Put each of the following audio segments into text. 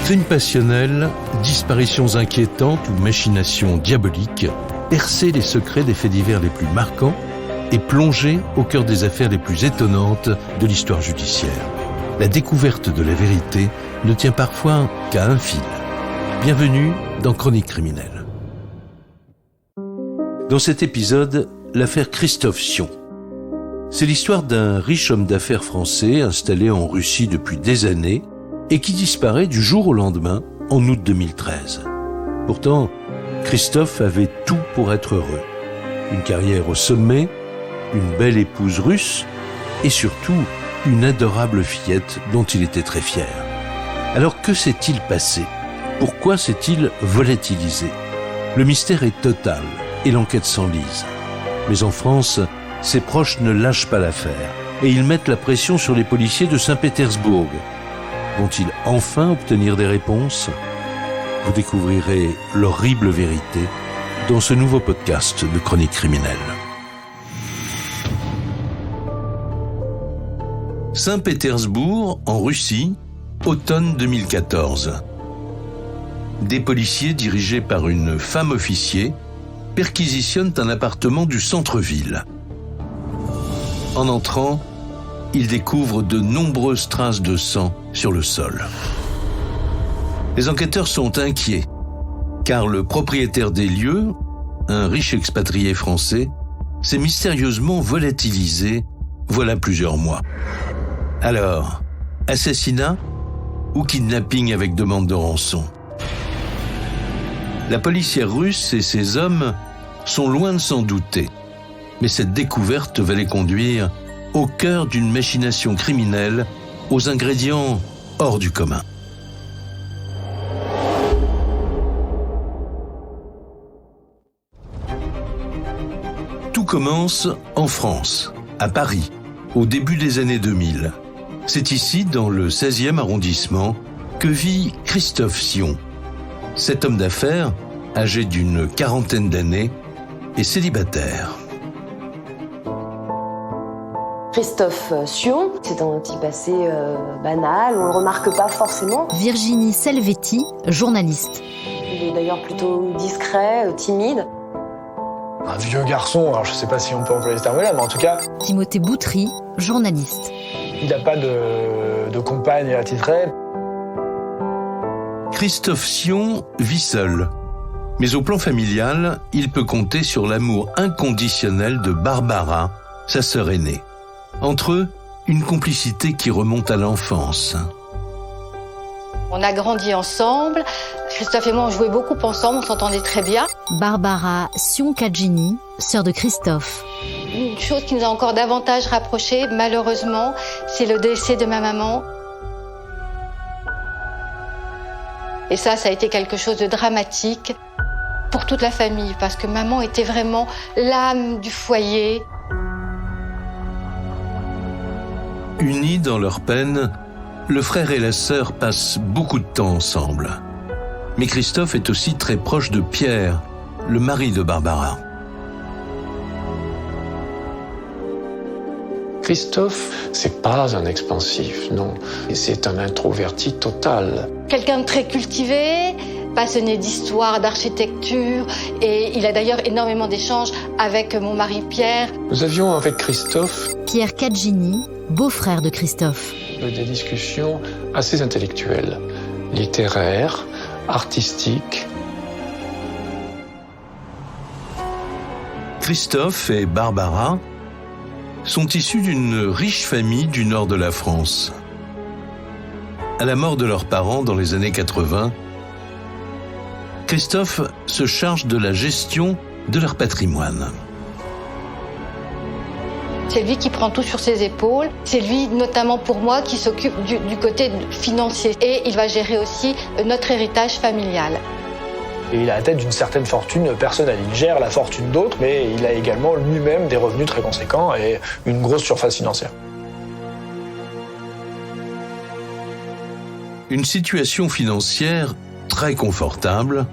Crimes passionnels, disparitions inquiétantes ou machinations diaboliques, percer les secrets des faits divers les plus marquants et plonger au cœur des affaires les plus étonnantes de l'histoire judiciaire. La découverte de la vérité ne tient parfois qu'à un fil. Bienvenue dans Chroniques criminelles. Dans cet épisode, l'affaire Christophe Sion. C'est l'histoire d'un riche homme d'affaires français installé en Russie depuis des années et qui disparaît du jour au lendemain en août 2013. Pourtant, Christophe avait tout pour être heureux. Une carrière au sommet, une belle épouse russe et surtout une adorable fillette dont il était très fier. Alors que s'est-il passé ? Pourquoi s'est-il volatilisé ? Le mystère est total et l'enquête s'enlise. Mais en France, ses proches ne lâchent pas l'affaire et ils mettent la pression sur les policiers de Saint-Pétersbourg. Vont-ils enfin obtenir des réponses ? Vous découvrirez l'horrible vérité dans ce nouveau podcast de Chroniques criminelles. Saint-Pétersbourg, en Russie, automne 2014. Des policiers dirigés par une femme officier perquisitionnent un appartement du centre-ville. En entrant, ils découvrent de nombreuses traces de sang sur le sol. Les enquêteurs sont inquiets, car le propriétaire des lieux, un riche expatrié français, s'est mystérieusement volatilisé voilà plusieurs mois. Alors, assassinat ou kidnapping avec demande de rançon ? La policière russe et ses hommes sont loin de s'en douter, mais cette découverte va les conduire au cœur d'une machination criminelle aux ingrédients hors du commun. Tout commence en France, à Paris, au début des années 2000. C'est ici, dans le 16e arrondissement, que vit Christophe Sion. Cet homme d'affaires, âgé d'une quarantaine d'années, est célibataire. Christophe Sion, c'est un type assez banal, on le remarque pas forcément. Virginie Salvetti, journaliste. Il est d'ailleurs plutôt discret, timide. Un vieux garçon, alors je sais pas si on peut employer ce terme-là, mais en tout cas... Timothée Boutry, journaliste. Il n'a pas de compagne attitrée. Christophe Sion vit seul. Mais au plan familial, il peut compter sur l'amour inconditionnel de Barbara, sa sœur aînée. Entre eux, une complicité qui remonte à l'enfance. On a grandi ensemble. Christophe et moi, on jouait beaucoup ensemble, on s'entendait très bien. Barbara Sion-Cagini, sœur de Christophe. Une chose qui nous a encore davantage rapprochés, malheureusement, c'est le décès de ma maman. Et ça a été quelque chose de dramatique pour toute la famille, parce que maman était vraiment l'âme du foyer. Unis dans leur peine, le frère et la sœur passent beaucoup de temps ensemble. Mais Christophe est aussi très proche de Pierre, le mari de Barbara. Christophe, c'est pas un expansif, non. C'est un introverti total. Quelqu'un de très cultivé, passionné d'histoire, d'architecture, et il a d'ailleurs énormément d'échanges avec mon mari Pierre. Nous avions avec Christophe Pierre Cagini, beau-frère de Christophe. Des discussions assez intellectuelles, littéraires, artistiques. Christophe et Barbara sont issus d'une riche famille du nord de la France. À la mort de leurs parents dans les années 80, Christophe se charge de la gestion de leur patrimoine. C'est lui qui prend tout sur ses épaules. C'est lui, notamment pour moi, qui s'occupe du côté financier. Et il va gérer aussi notre héritage familial. Et il a la tête d'une certaine fortune personnelle. Il gère la fortune d'autres, mais il a également lui-même des revenus très conséquents et une grosse surface financière. Une situation financière très confortable,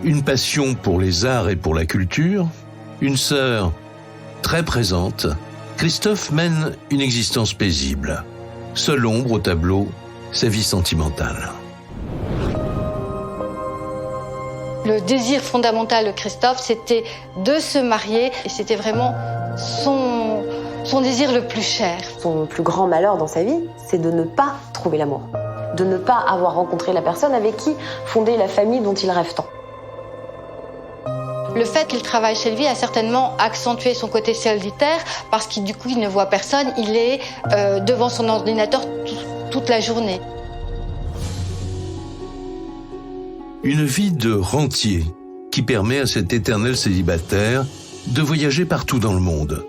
une passion pour les arts et pour la culture, une sœur très présente, Christophe mène une existence paisible. Seule ombre au tableau, sa vie sentimentale. Le désir fondamental de Christophe, c'était de se marier et c'était vraiment son désir le plus cher. Son plus grand malheur dans sa vie, c'est de ne pas trouver l'amour, de ne pas avoir rencontré la personne avec qui fonder la famille dont il rêve tant. Le fait qu'il travaille chez lui a certainement accentué son côté solitaire parce qu'il du coup il ne voit personne, il est devant son ordinateur toute la journée. Une vie de rentier qui permet à cet éternel célibataire de voyager partout dans le monde.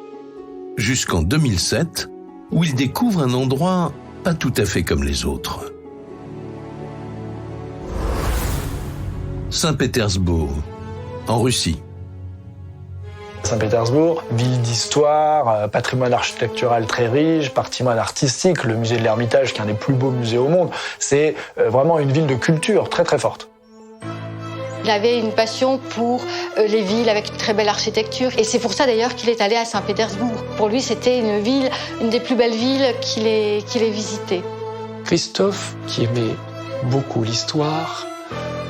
Jusqu'en 2007, où il découvre un endroit pas tout à fait comme les autres. Saint-Pétersbourg, en Russie. Saint-Pétersbourg, ville d'histoire, patrimoine architectural très riche, patrimoine artistique, le musée de l'Ermitage qui est un des plus beaux musées au monde. C'est vraiment une ville de culture très très forte. Il avait une passion pour les villes avec une très belle architecture. Et c'est pour ça d'ailleurs qu'il est allé à Saint-Pétersbourg. Pour lui, c'était une ville, une des plus belles villes qu'il ait visitées. Christophe, qui aimait beaucoup l'histoire,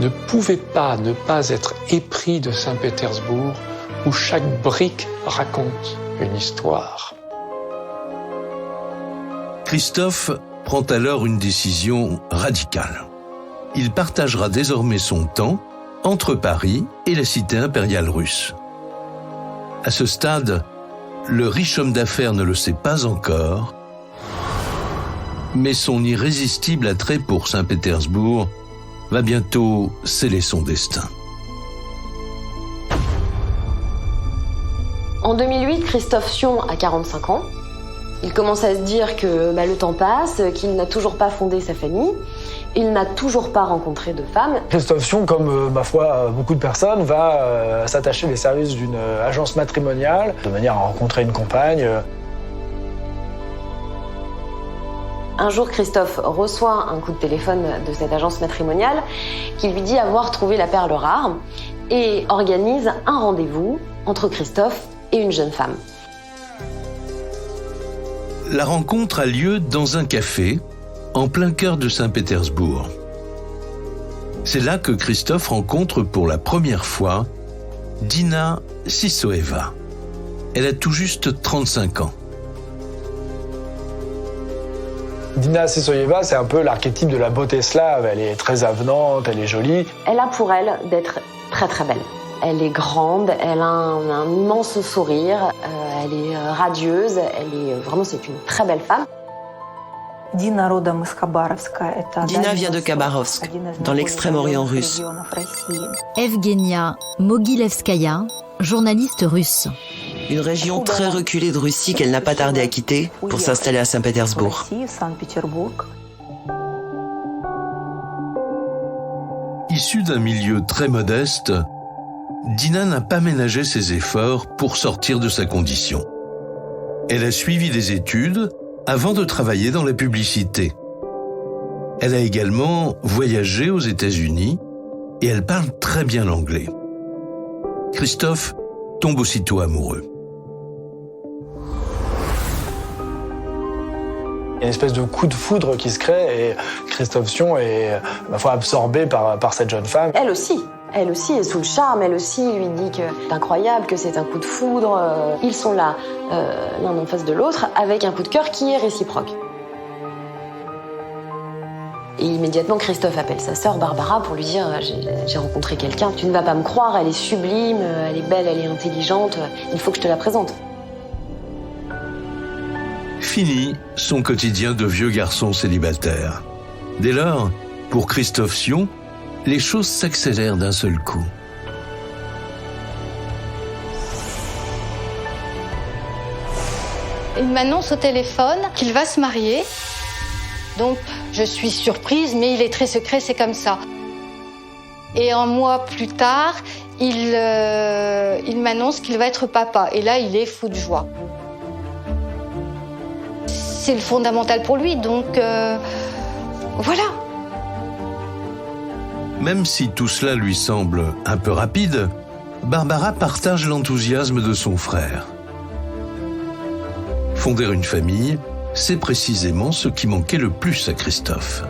ne pouvait pas ne pas être épris de Saint-Pétersbourg, où chaque brique raconte une histoire. Christophe prend alors une décision radicale. Il partagera désormais son temps entre Paris et la cité impériale russe. À ce stade, le riche homme d'affaires ne le sait pas encore, mais son irrésistible attrait pour Saint-Pétersbourg va bientôt sceller son destin. En 2008, Christophe Sion a 45 ans. Il commence à se dire que le temps passe, qu'il n'a toujours pas fondé sa famille. Il n'a toujours pas rencontré de femme. Christophe Sion, comme ma foi beaucoup de personnes, va s'attacher les services d'une agence matrimoniale de manière à rencontrer une compagne. Un jour, Christophe reçoit un coup de téléphone de cette agence matrimoniale qui lui dit avoir trouvé la perle rare et organise un rendez-vous entre Christophe et une jeune femme. La rencontre a lieu dans un café, en plein cœur de Saint-Pétersbourg. C'est là que Christophe rencontre pour la première fois Dina Sissoeva. Elle a tout juste 35 ans. Dina Sissoeva, c'est un peu l'archétype de la beauté slave. Elle est très avenante, elle est jolie. Elle a pour elle d'être très très belle. Elle est grande, elle a un immense sourire, elle est radieuse, c'est une très belle femme. Dina vient de Khabarovsk, dans l'extrême-orient russe. Evgenia Mogilevskaya, journaliste russe. Une région très reculée de Russie qu'elle n'a pas tardé à quitter pour s'installer à Saint-Pétersbourg. Issue d'un milieu très modeste, Dina n'a pas ménagé ses efforts pour sortir de sa condition. Elle a suivi des études avant de travailler dans la publicité. Elle a également voyagé aux États-Unis et elle parle très bien l'anglais. Christophe tombe aussitôt amoureux. Il y a une espèce de coup de foudre qui se crée et Christophe Sion est, ma foi, absorbé par cette jeune femme. Elle aussi est sous le charme, elle aussi lui dit que c'est incroyable, que c'est un coup de foudre. Ils sont là, l'un en face de l'autre, avec un coup de cœur qui est réciproque. Et immédiatement, Christophe appelle sa sœur Barbara pour lui dire « J'ai rencontré quelqu'un, tu ne vas pas me croire, elle est sublime, elle est belle, elle est intelligente, il faut que je te la présente. » Fini son quotidien de vieux garçon célibataire. Dès lors, pour Christophe Sion, les choses s'accélèrent d'un seul coup. Il m'annonce au téléphone qu'il va se marier. Donc, je suis surprise, mais il est très secret, c'est comme ça. Et un mois plus tard, il m'annonce qu'il va être papa. Et là, il est fou de joie. C'est le fondamental pour lui, donc voilà. Même si tout cela lui semble un peu rapide, Barbara partage l'enthousiasme de son frère. Fonder une famille, c'est précisément ce qui manquait le plus à Christophe.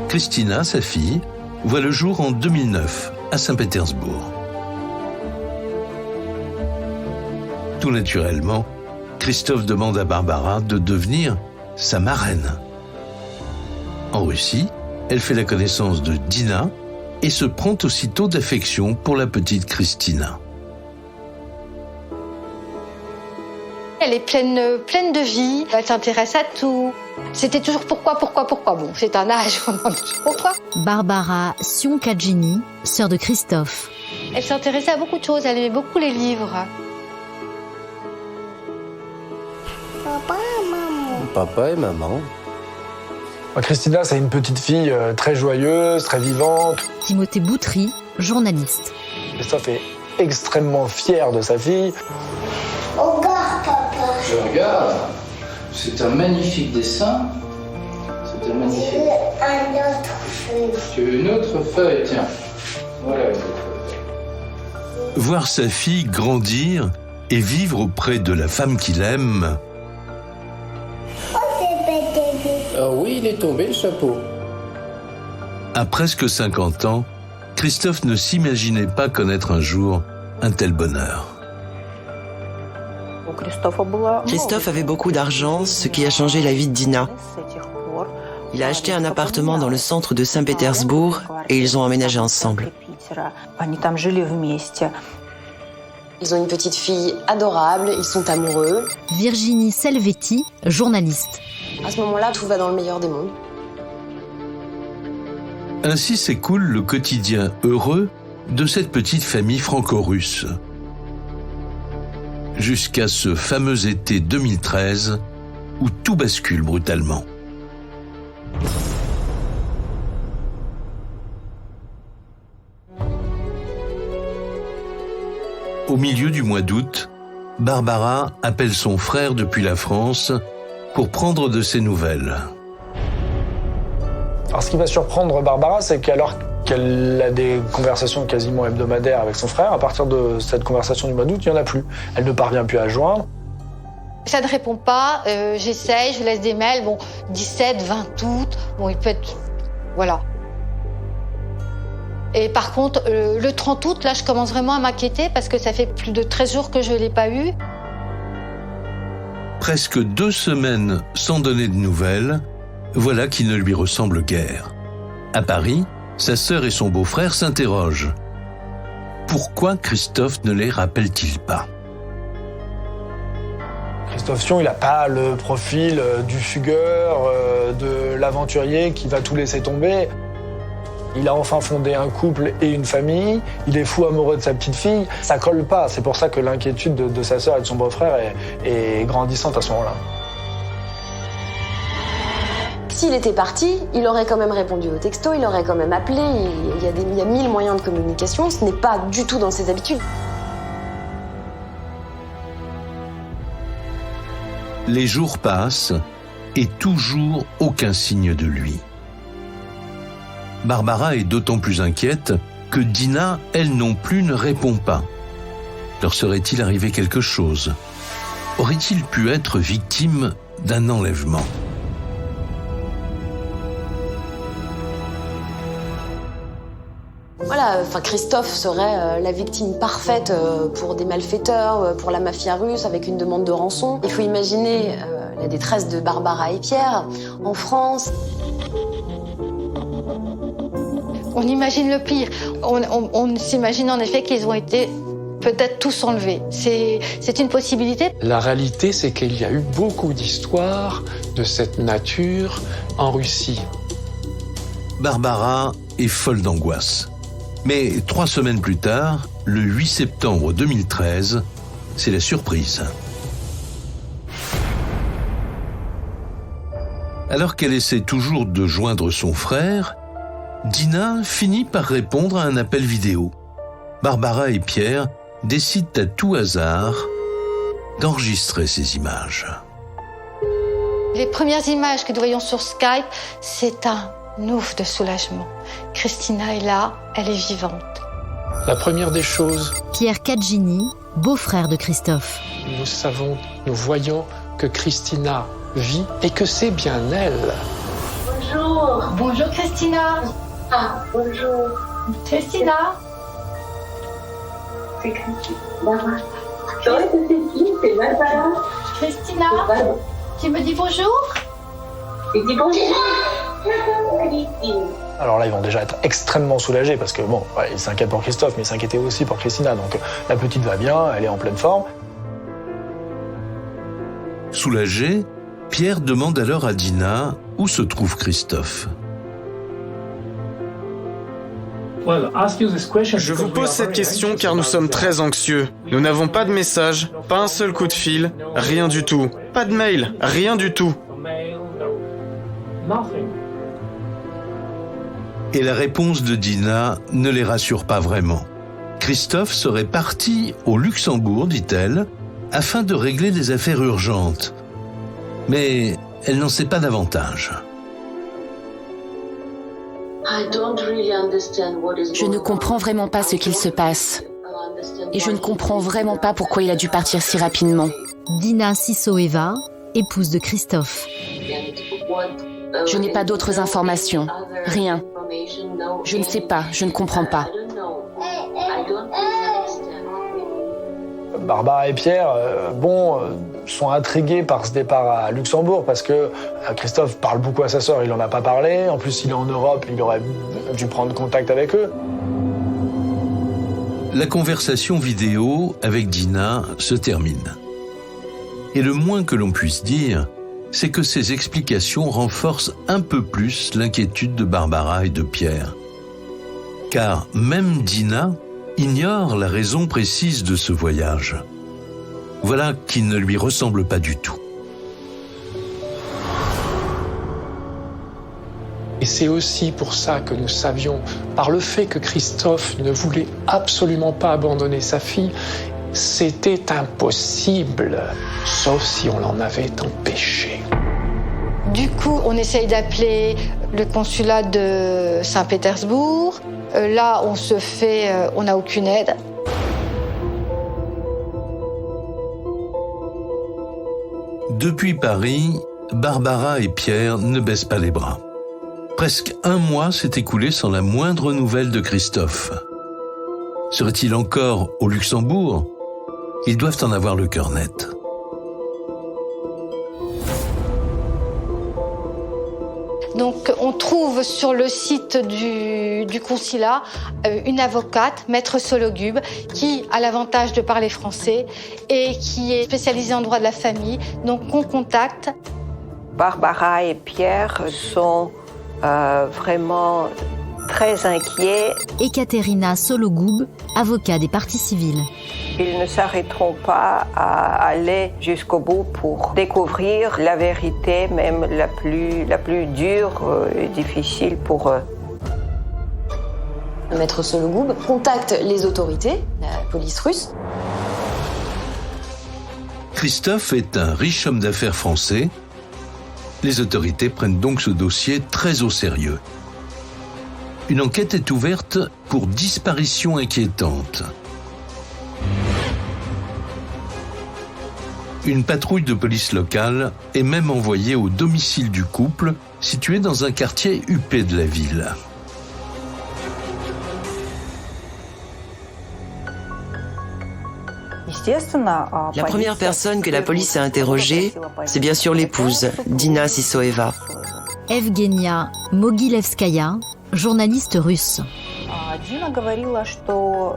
Christina, sa fille, voit le jour en 2009, à Saint-Pétersbourg. Tout naturellement, Christophe demande à Barbara de devenir sa marraine. En Russie, elle fait la connaissance de Dina et se prend aussitôt d'affection pour la petite Christina. Elle est pleine de vie, elle s'intéresse à tout. C'était toujours pourquoi. Bon, c'est un âge, on en dit pourquoi. Barbara Sionkadjini, sœur de Christophe. Elle s'intéressait à beaucoup de choses, elle aimait beaucoup les livres. Papa et maman. Christina, c'est une petite fille très joyeuse, très vivante. Timothée Boutry, journaliste. Christophe est extrêmement fier de sa fille. Regarde, papa. Je regarde. C'est un magnifique dessin. C'est un magnifique. Un autre feuille. Tu veux une autre feuille, tiens. Voilà une autre feuille. Voir sa fille grandir et vivre auprès de la femme qu'il aime. Ah oui, il est tombé le chapeau. À presque 50 ans, Christophe ne s'imaginait pas connaître un jour un tel bonheur. Christophe avait beaucoup d'argent, ce qui a changé la vie de Dina. Il a acheté un appartement dans le centre de Saint-Pétersbourg et ils ont emménagé ensemble. Ils ont une petite fille adorable, ils sont amoureux. Virginie Selvetti, journaliste. À ce moment-là, tout va dans le meilleur des mondes. Ainsi s'écoule le quotidien heureux de cette petite famille franco-russe. Jusqu'à ce fameux été 2013 où tout bascule brutalement. Au milieu du mois d'août, Barbara appelle son frère depuis la France pour prendre de ses nouvelles. Alors, ce qui va surprendre Barbara, c'est qu'alors qu'elle a des conversations quasiment hebdomadaires avec son frère, à partir de cette conversation du mois d'août, il n'y en a plus. Elle ne parvient plus à joindre. Ça ne répond pas, j'essaye, je laisse des mails, 17, 20 août, il peut être... Voilà. Et par contre, le 30 août, là, je commence vraiment à m'inquiéter parce que ça fait plus de 13 jours que je ne l'ai pas eu. Presque 2 semaines sans donner de nouvelles, voilà qui ne lui ressemble guère. À Paris, sa sœur et son beau-frère s'interrogent. Pourquoi Christophe ne les rappelle-t-il pas ? Christophe Sion, il n'a pas le profil du fugueur, de l'aventurier qui va tout laisser tomber. Il a enfin fondé un couple et une famille. Il est fou amoureux de sa petite fille. Ça colle pas. C'est pour ça que l'inquiétude de sa sœur et de son beau-frère est grandissante à ce moment-là. S'il était parti, il aurait quand même répondu au texto, il aurait quand même appelé. Il y a 1000 moyens de communication. Ce n'est pas du tout dans ses habitudes. Les jours passent et toujours aucun signe de lui. Barbara est d'autant plus inquiète que Dina, elle non plus, ne répond pas. Leur serait-il arrivé quelque chose ? Aurait-il pu être victime d'un enlèvement ? Voilà, Christophe serait la victime parfaite pour des malfaiteurs, pour la mafia russe, avec une demande de rançon. Il faut imaginer la détresse de Barbara et Pierre en France. On imagine le pire. On s'imagine en effet qu'ils ont été peut-être tous enlevés. C'est une possibilité. La réalité, c'est qu'il y a eu beaucoup d'histoires de cette nature en Russie. Barbara est folle d'angoisse. Mais 3 semaines plus tard, le 8 septembre 2013, c'est la surprise. Alors qu'elle essaie toujours de joindre son frère, Dina finit par répondre à un appel vidéo. Barbara et Pierre décident à tout hasard d'enregistrer ces images. Les premières images que nous voyons sur Skype, c'est un ouf de soulagement. Christina est là, elle est vivante. La première des choses... Pierre Cadgini, beau-frère de Christophe. Nous voyons que Christina vit et que c'est bien elle. Bonjour. Bonjour Christina. Ah, bonjour. Christina. Christina, tu me dis bonjour? Alors là, ils vont déjà être extrêmement soulagés parce que bon, ouais, ils s'inquiètent pour Christophe, mais ils s'inquiétaient aussi pour Christina. Donc la petite va bien, elle est en pleine forme. Soulagé, Pierre demande alors à Dina où se trouve Christophe. Je vous pose cette question car nous sommes très anxieux. Nous n'avons pas de message, pas un seul coup de fil, rien du tout. Pas de mail, rien du tout. Et la réponse de Dina ne les rassure pas vraiment. Christophe serait parti au Luxembourg, dit-elle, afin de régler des affaires urgentes. Mais elle n'en sait pas davantage. Je ne comprends vraiment pas ce qu'il se passe. Et je ne comprends vraiment pas pourquoi il a dû partir si rapidement. Dina Sissoeva, épouse de Christophe. Je n'ai pas d'autres informations. Rien. Je ne sais pas, je ne comprends pas. Barbara et Pierre, sont intrigués par ce départ à Luxembourg parce que Christophe parle beaucoup à sa sœur, il n'en a pas parlé. En plus, il est en Europe, il aurait dû prendre contact avec eux. La conversation vidéo avec Dina se termine. Et le moins que l'on puisse dire, c'est que ces explications renforcent un peu plus l'inquiétude de Barbara et de Pierre. Car même Dina ignore la raison précise de ce voyage. Voilà qui ne lui ressemble pas du tout. Et c'est aussi pour ça que nous savions, par le fait que Christophe ne voulait absolument pas abandonner sa fille, c'était impossible, sauf si on l'en avait empêché. Du coup, on essaye d'appeler le consulat de Saint-Pétersbourg. Là, on n'a aucune aide. Depuis Paris, Barbara et Pierre ne baissent pas les bras. Presque un mois s'est écoulé sans la moindre nouvelle de Christophe. Serait-il encore au Luxembourg? Ils doivent en avoir le cœur net. Donc, on trouve sur le site du consulat une avocate, Maître Sologub, qui a l'avantage de parler français et qui est spécialisée en droit de la famille. Donc, on contacte. Barbara et Pierre sont vraiment très inquiets. Ekaterina Sologub, avocat des parties civiles. Ils ne s'arrêteront pas à aller jusqu'au bout pour découvrir la vérité, même la plus dure et difficile pour eux. Maître Sologub contacte les autorités, la police russe. Christophe est un riche homme d'affaires français. Les autorités prennent donc ce dossier très au sérieux. Une enquête est ouverte pour disparition inquiétante. Une patrouille de police locale est même envoyée au domicile du couple, situé dans un quartier huppé de la ville. La première personne que la police a interrogée, c'est bien sûr l'épouse, Dina Sissoeva. Evgenia Mogilevskaya, journaliste russe.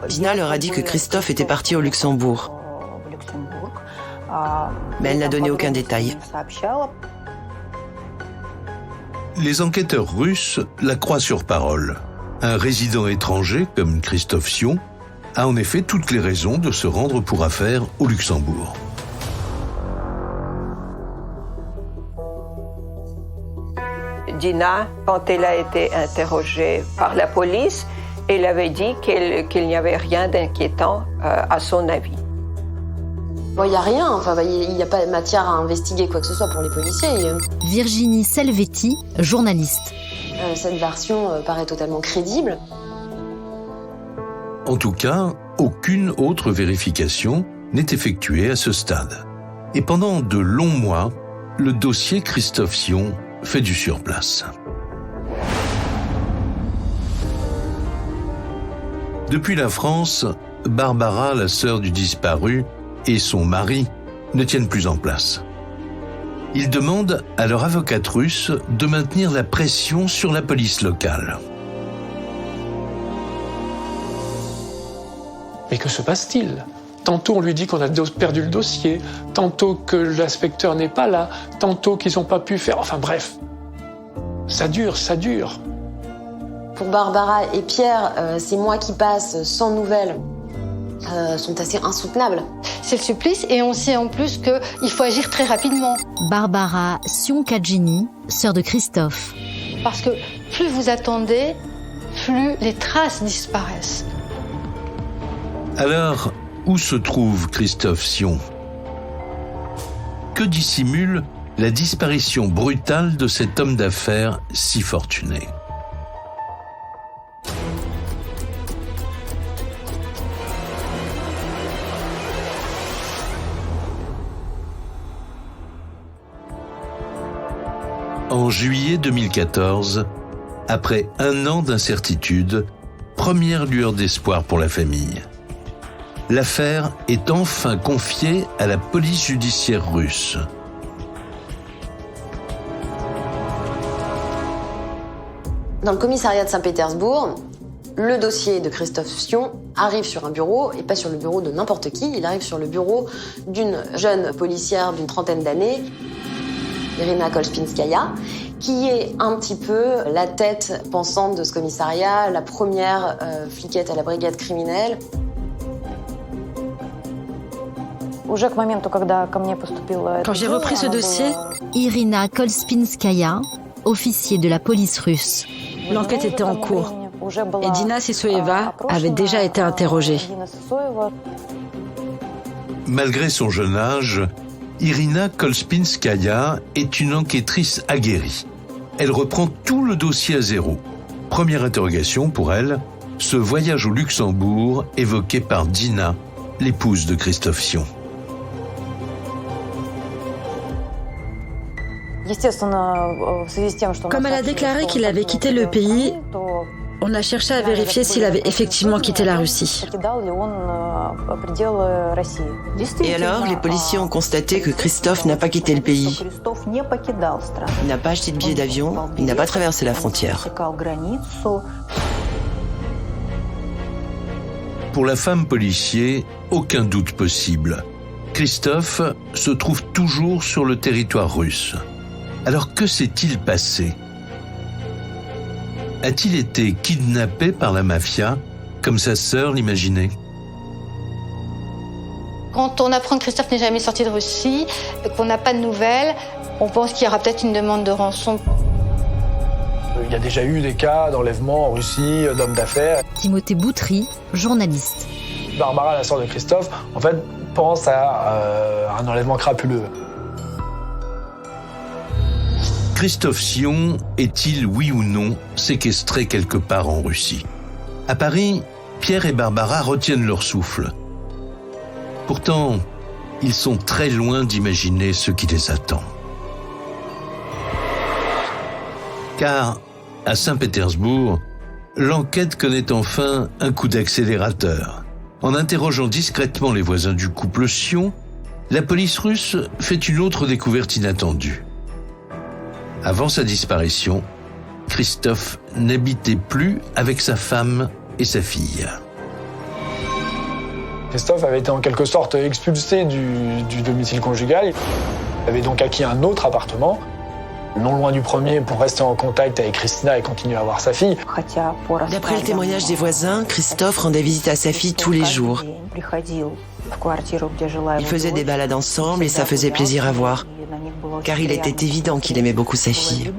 Dina leur a dit que Christophe était parti au Luxembourg. Mais elle n'a donné aucun détail. Les enquêteurs russes la croient sur parole. Un résident étranger, comme Christophe Sion, a en effet toutes les raisons de se rendre pour affaires au Luxembourg. Dina, quand elle a été interrogée par la police, elle avait dit qu'il n'y avait rien d'inquiétant à son avis. Bon, il n'y a rien, il n'y a pas matière à investiguer quoi que ce soit pour les policiers. Virginie Selvetti, journaliste. Cette version paraît totalement crédible. En tout cas, aucune autre vérification n'est effectuée à ce stade. Et pendant de longs mois, le dossier Christophe Sion fait du surplace. Depuis la France, Barbara, la sœur du disparu, et son mari ne tiennent plus en place. Ils demandent à leur avocate russe de maintenir la pression sur la police locale. Mais que se passe-t-il ? Tantôt on lui dit qu'on a perdu le dossier, tantôt que l'inspecteur n'est pas là, tantôt qu'ils n'ont pas pu faire... Enfin bref, ça dure. Pour Barbara et Pierre, ces mois qui passent sans nouvelles sont assez insoutenables. C'est le supplice et on sait en plus qu'il faut agir très rapidement. Barbara Sionkadjini, sœur de Christophe. Parce que plus vous attendez, plus les traces disparaissent. Alors, où se trouve Christophe Sion ? Que dissimule la disparition brutale de cet homme d'affaires si fortuné ? En juillet 2014, après un an d'incertitude, première lueur d'espoir pour la famille. L'affaire est enfin confiée à la police judiciaire russe. Dans le commissariat de Saint-Pétersbourg, le dossier de Christophe Sion arrive sur un bureau, et pas sur le bureau de n'importe qui, il arrive sur le bureau d'une jeune policière d'une 30aine d'années, Irina Kolspinskaya, qui est un petit peu la tête pensante de ce commissariat, la première fliquette à la brigade criminelle. Quand j'ai repris ce dossier, Irina Kolspinskaya, officier de la police russe. L'enquête était en cours et Dina Sissoeva avait déjà été interrogée. Malgré son jeune âge, Irina Kolspinskaya est une enquêtrice aguerrie. Elle reprend tout le dossier à zéro. Première interrogation pour elle, ce voyage au Luxembourg évoqué par Dina, l'épouse de Christophe Sion. Comme elle a déclaré qu'il avait quitté le pays, on a cherché à vérifier s'il avait effectivement quitté la Russie. Et alors, les policiers ont constaté que Christophe n'a pas quitté le pays. Il n'a pas acheté de billet d'avion, il n'a pas traversé la frontière. Pour la femme policier, aucun doute possible. Christophe se trouve toujours sur le territoire russe. Alors que s'est-il passé ? A-t-il été kidnappé par la mafia, comme sa sœur l'imaginait ? Quand on apprend que Christophe n'est jamais sorti de Russie, qu'on n'a pas de nouvelles, on pense qu'il y aura peut-être une demande de rançon. Il y a déjà eu des cas d'enlèvement en Russie, d'hommes d'affaires. Timothée Boutry, journaliste. Barbara, la sœur de Christophe, en fait, pense à un enlèvement crapuleux. Christophe Sion est-il, oui ou non, séquestré quelque part en Russie ? À Paris, Pierre et Barbara retiennent leur souffle. Pourtant, ils sont très loin d'imaginer ce qui les attend. Car, à Saint-Pétersbourg, l'enquête connaît enfin un coup d'accélérateur. En interrogeant discrètement les voisins du couple Sion, la police russe fait une autre découverte inattendue. Avant sa disparition, Christophe n'habitait plus avec sa femme et sa fille. Christophe avait été en quelque sorte expulsé du domicile conjugal. Il avait donc acquis un autre appartement, non loin du premier, pour rester en contact avec Christina et continuer à voir sa fille. D'après le témoignage des voisins, Christophe rendait visite à sa fille tous les jours. Ils faisaient des balades ensemble et ça faisait plaisir à voir, car il était évident qu'il aimait beaucoup sa fille.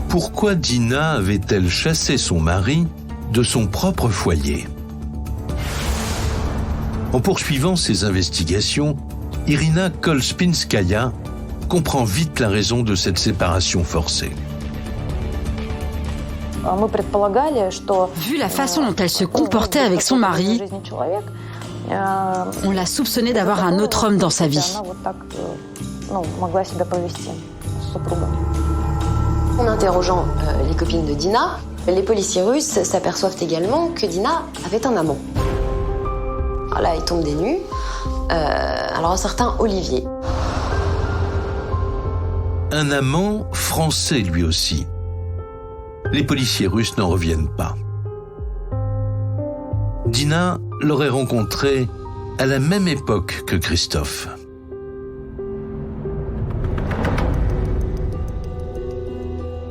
Pourquoi Dina avait-elle chassé son mari de son propre foyer ? En poursuivant ses investigations, Irina Kolspinskaya comprend vite la raison de cette séparation forcée. Vu la façon dont elle se comportait avec son mari, on l'a soupçonnée d'avoir un autre homme dans sa vie. En interrogeant les copines de Dina, les policiers russes s'aperçoivent également que Dina avait un amant. Alors là, ils tombent des nues. Alors un certain Olivier. Un amant français lui aussi. Les policiers russes n'en reviennent pas. Dina l'aurait rencontré à la même époque que Christophe.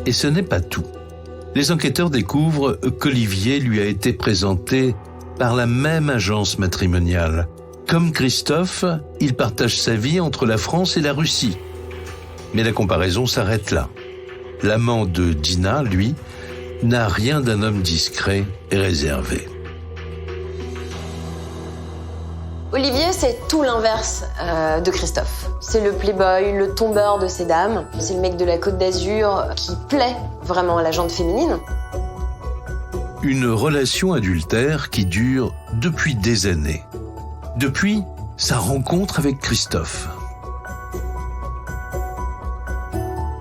Et ce n'est pas tout. Les enquêteurs découvrent qu'Olivier lui a été présenté par la même agence matrimoniale. Comme Christophe, il partage sa vie entre la France et la Russie. Mais la comparaison s'arrête là. L'amant de Dina, lui, n'a rien d'un homme discret et réservé. Olivier, c'est tout l'inverse de Christophe. C'est le playboy, le tombeur de ces dames. C'est le mec de la Côte d'Azur qui plaît vraiment à la gente féminine. Une relation adultère qui dure depuis des années. Depuis sa rencontre avec Christophe.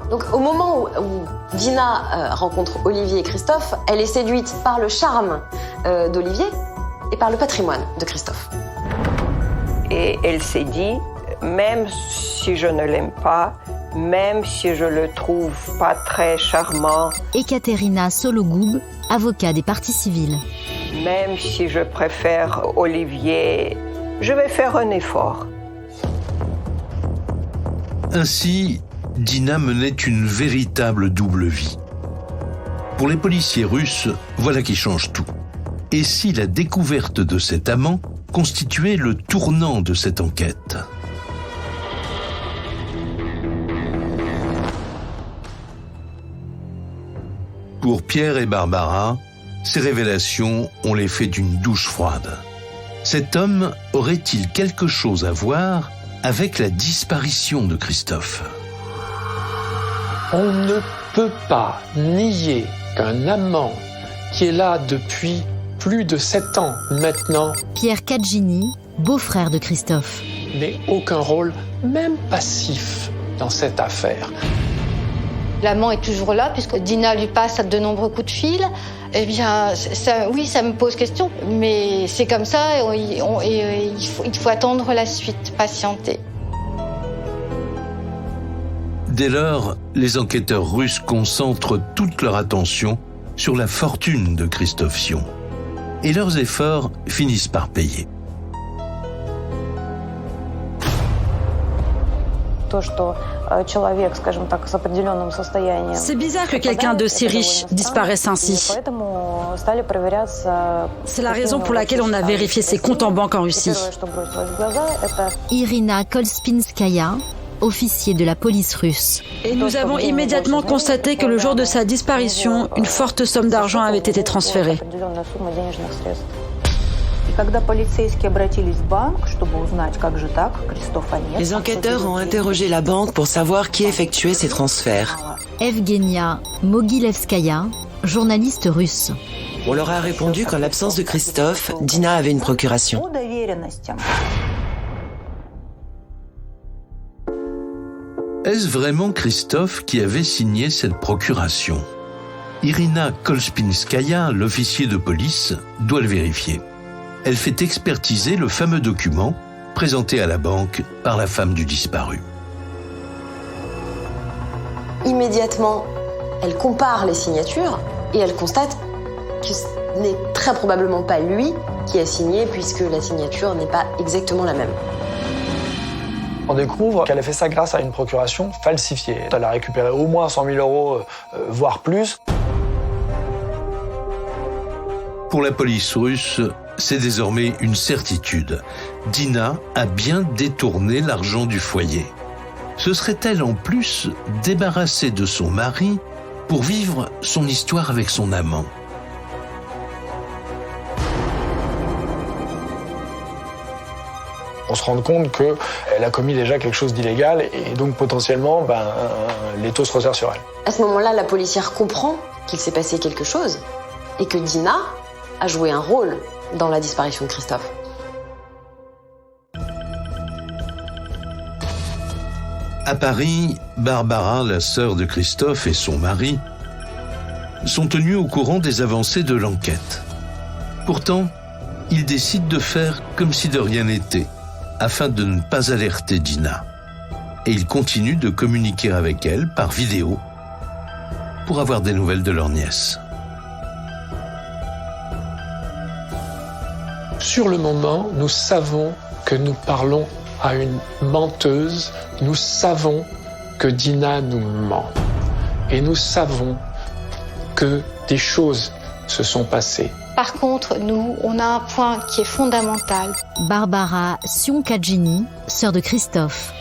Donc au moment où Dina rencontre Olivier et Christophe, elle est séduite par le charme d'Olivier et par le patrimoine de Christophe. Et elle s'est dit, même si je ne l'aime pas, même si je le trouve pas très charmant. Ekaterina Sologoub, avocat des parties civiles. Même si je préfère Olivier, je vais faire un effort. Ainsi, Dina menait une véritable double vie. Pour les policiers russes, voilà qui change tout. Et si la découverte de cet amant constituait le tournant de cette enquête? Pour Pierre et Barbara, ces révélations ont l'effet d'une douche froide. Cet homme aurait-il quelque chose à voir avec la disparition de Christophe? On ne peut pas nier qu'un amant qui est là depuis plus de 7 ans maintenant, Pierre Cagini, beau-frère de Christophe, n'ait aucun rôle, même passif, dans cette affaire. L'amant est toujours là, puisque Dina lui passe de nombreux coups de fil. Eh bien, oui, ça me pose question, mais c'est comme ça, et il faut attendre la suite, patienter. Dès lors, les enquêteurs russes concentrent toute leur attention sur la fortune de Christophe Sion. Et leurs efforts finissent par payer. C'est bizarre que quelqu'un de si riche disparaisse ainsi. C'est la raison pour laquelle on a vérifié ses comptes en banque en Russie. Irina Kolspinskaya, officier de la police russe. Et nous avons immédiatement constaté que le jour de sa disparition, une forte somme d'argent avait été transférée. Les enquêteurs ont interrogé la banque pour savoir qui effectuait ces transferts. Evgenia Mogilevskaya, journaliste russe. On leur a répondu qu'en l'absence de Christophe, Dina avait une procuration. Est-ce vraiment Christophe qui avait signé cette procuration? Irina Kolspinskaya, l'officier de police, doit le vérifier. Elle fait expertiser le fameux document présenté à la banque par la femme du disparu. Immédiatement, elle compare les signatures et elle constate que ce n'est très probablement pas lui qui a signé, puisque la signature n'est pas exactement la même. On découvre qu'elle a fait ça grâce à une procuration falsifiée. Elle a récupéré au moins 100 000 euros, voire plus. Pour la police russe, c'est désormais une certitude. Dina a bien détourné l'argent du foyer. Se serait-elle en plus débarrassée de son mari pour vivre son histoire avec son amant? On se rend compte qu'elle a commis déjà quelque chose d'illégal et donc potentiellement, l'étau se resserre sur elle. À ce moment-là, la policière comprend qu'il s'est passé quelque chose et que Dina a joué un rôle dans la disparition de Christophe. À Paris, Barbara, la sœur de Christophe, et son mari sont tenus au courant des avancées de l'enquête. Pourtant, ils décident de faire comme si de rien n'était, afin de ne pas alerter Dina. Et ils continuent de communiquer avec elle par vidéo pour avoir des nouvelles de leur nièce. Sur le moment, nous savons que nous parlons à une menteuse, nous savons que Dina nous ment. Et nous savons que des choses se sont passées. Par contre, nous, on a un point qui est fondamental. Barbara Sionkadjini, sœur de Christophe.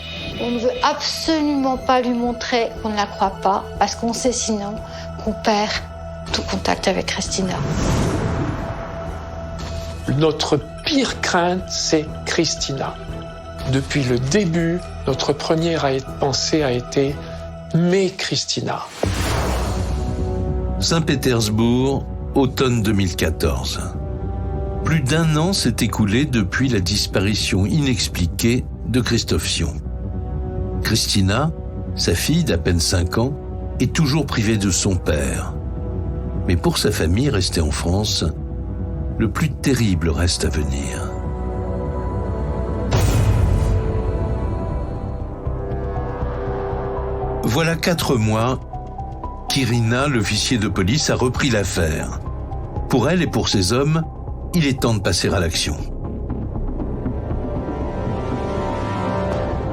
On ne veut absolument pas lui montrer qu'on ne la croit pas, parce qu'on sait sinon qu'on perd tout contact avec Christina. Notre pire crainte, c'est Christina. Depuis le début, notre première pensée a été « mais Christina ». Saint-Pétersbourg, automne 2014. Plus d'1 an s'est écoulé depuis la disparition inexpliquée de Christophe Sion. Christina, sa fille d'à peine 5 ans, est toujours privée de son père. Mais pour sa famille restée en France, le plus terrible reste à venir. Voilà 4 mois qu'Irina, l'officier de police, a repris l'affaire. Pour elle et pour ses hommes, il est temps de passer à l'action.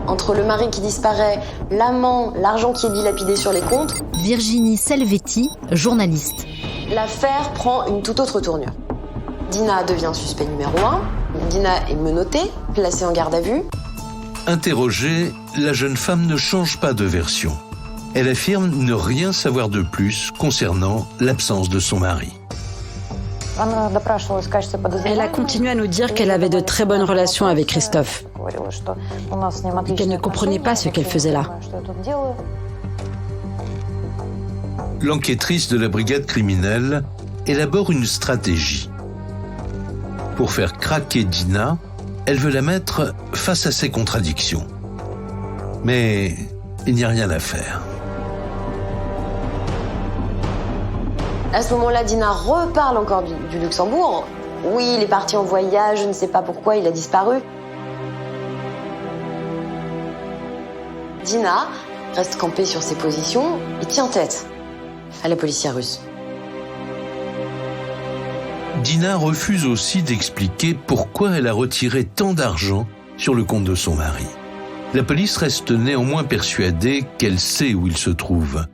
Entre le mari qui disparaît, l'amant, l'argent qui est dilapidé sur les comptes, Virginie Selvetti, journaliste. L'affaire prend une toute autre tournure. Dina devient suspect numéro 1. Dina est menottée, placée en garde à vue. Interrogée, la jeune femme ne change pas de version. Elle affirme ne rien savoir de plus concernant l'absence de son mari. Elle a continué à nous dire qu'elle avait de très bonnes relations avec Christophe et qu'elle ne comprenait pas ce qu'elle faisait là. L'enquêtrice de la brigade criminelle élabore une stratégie. Pour faire craquer Dina, elle veut la mettre face à ses contradictions. Mais il n'y a rien à faire. À ce moment-là, Dina reparle encore du Luxembourg. Oui, il est parti en voyage, je ne sais pas pourquoi, il a disparu. Dina reste campée sur ses positions et tient tête à la policière russe. Dina refuse aussi d'expliquer pourquoi elle a retiré tant d'argent sur le compte de son mari. La police reste néanmoins persuadée qu'elle sait où il se trouve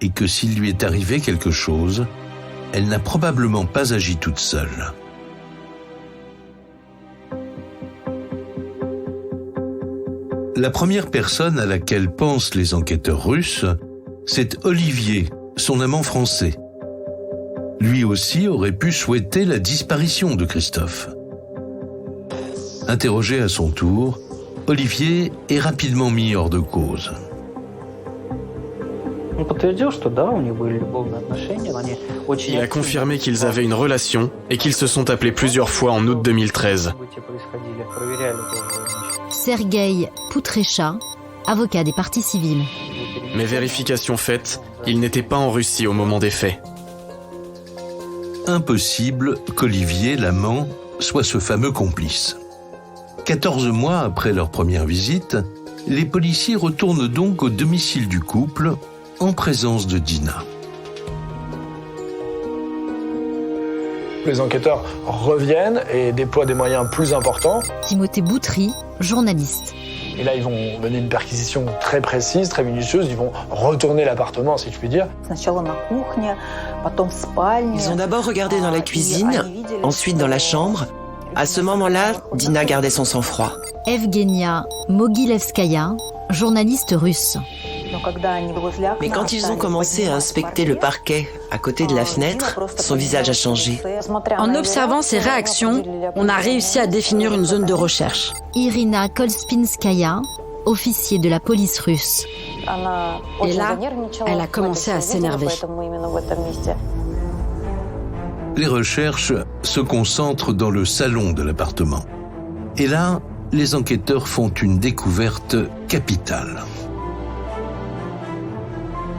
et que s'il lui est arrivé quelque chose, elle n'a probablement pas agi toute seule. La première personne à laquelle pensent les enquêteurs russes, c'est Olivier, son amant français. Lui aussi aurait pu souhaiter la disparition de Christophe. Interrogé à son tour, Olivier est rapidement mis hors de cause. Il a confirmé qu'ils avaient une relation et qu'ils se sont appelés plusieurs fois en août 2013. Sergueï Poutrecha, avocat des parties civiles. Mais vérification faite, il n'était pas en Russie au moment des faits. Impossible qu'Olivier, l'amant, soit ce fameux complice. 14 mois après leur première visite, les policiers retournent donc au domicile du couple en présence de Dina. Les enquêteurs reviennent et déploient des moyens plus importants. Timothée Boutry, journaliste. Et là, ils vont mener une perquisition très précise, très minutieuse. Ils vont retourner l'appartement, si je puis dire. Ils ont d'abord regardé dans la cuisine, ensuite dans la chambre. À ce moment-là, Dina gardait son sang-froid. Evgenia Mogilevskaya, journaliste russe. Mais quand ils ont commencé à inspecter le parquet à côté de la fenêtre, son visage a changé. En observant ses réactions, on a réussi à définir une zone de recherche. Irina Kolspinskaya, officier de la police russe. Et là, elle a commencé à s'énerver. Les recherches se concentrent dans le salon de l'appartement. Et là, les enquêteurs font une découverte capitale.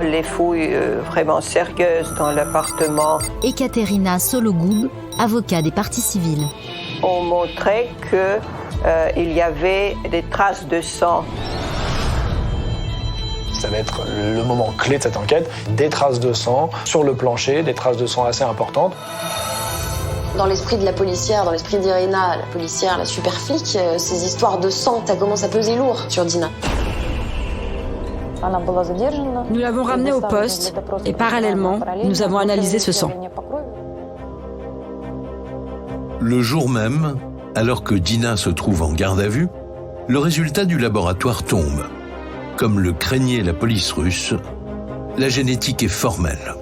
Les fouilles vraiment sérieuses dans l'appartement Ekaterina Sologoub, avocat des parties civiles. ont montré qu'il y avait des traces de sang. Ça va être le moment clé de cette enquête. Des traces de sang sur le plancher, des traces de sang assez importantes. Dans l'esprit de la policière, dans l'esprit d'Irina, la policière, la super flic, ces histoires de sang, ça commence à peser lourd sur Dina. Nous l'avons ramenée au poste et parallèlement, nous avons analysé ce sang. Le jour même, alors que Dina se trouve en garde à vue, le résultat du laboratoire tombe. Comme le craignait la police russe, la génétique est formelle.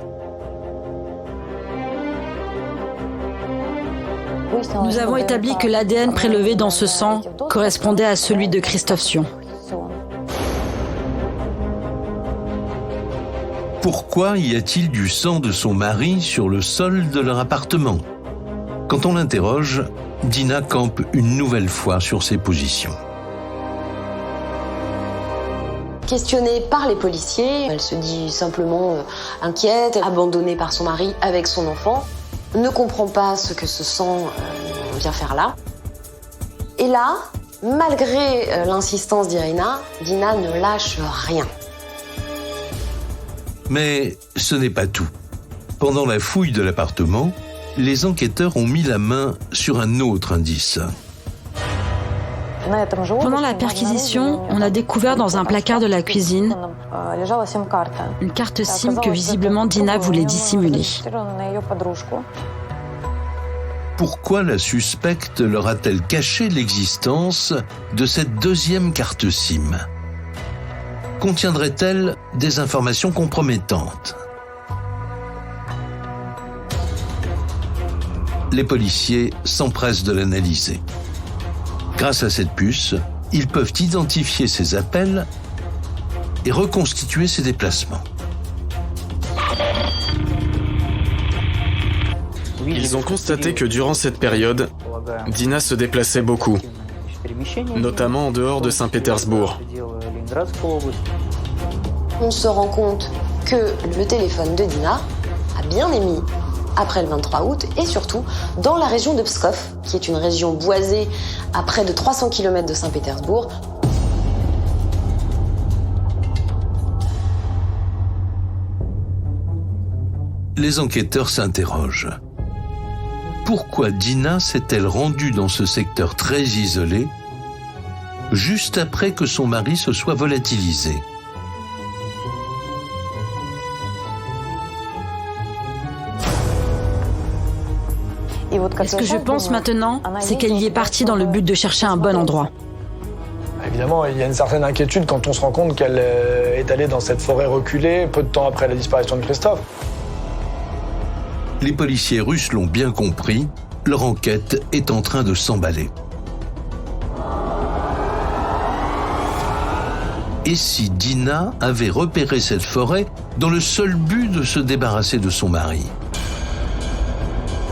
Nous avons établi que l'ADN prélevé dans ce sang correspondait à celui de Christophe Sion. Pourquoi y a-t-il du sang de son mari sur le sol de leur appartement ? Quand on l'interroge, Dina campe une nouvelle fois sur ses positions. Questionnée par les policiers, elle se dit simplement inquiète, abandonnée par son mari avec son enfant, ne comprend pas ce que ce sang vient faire là. Et là, malgré l'insistance d'Irina, Dina ne lâche rien. Mais ce n'est pas tout. Pendant la fouille de l'appartement, les enquêteurs ont mis la main sur un autre indice. Pendant la perquisition, on a découvert dans un placard de la cuisine une carte SIM que visiblement Dina voulait dissimuler. Pourquoi la suspecte leur a-t-elle caché l'existence de cette deuxième carte SIM ? Contiendrait-elle des informations compromettantes ? Les policiers s'empressent de l'analyser. Grâce à cette puce, ils peuvent identifier ses appels et reconstituer ses déplacements. Ils ont constaté que durant cette période, Dina se déplaçait beaucoup, notamment en dehors de Saint-Pétersbourg. On se rend compte que le téléphone de Dina a bien émis après le 23 août et surtout dans la région de Pskov, qui est une région boisée à près de 300 km de Saint-Pétersbourg. Les enquêteurs s'interrogent. Pourquoi Dina s'est-elle rendue dans ce secteur très isolé juste après que son mari se soit volatilisé ? Et ce que je pense maintenant, c'est qu'elle y est partie dans le but de chercher un bon endroit. Évidemment, il y a une certaine inquiétude quand on se rend compte qu'elle est allée dans cette forêt reculée peu de temps après la disparition de Christophe. Les policiers russes l'ont bien compris, leur enquête est en train de s'emballer. Et si Dina avait repéré cette forêt dans le seul but de se débarrasser de son mari ?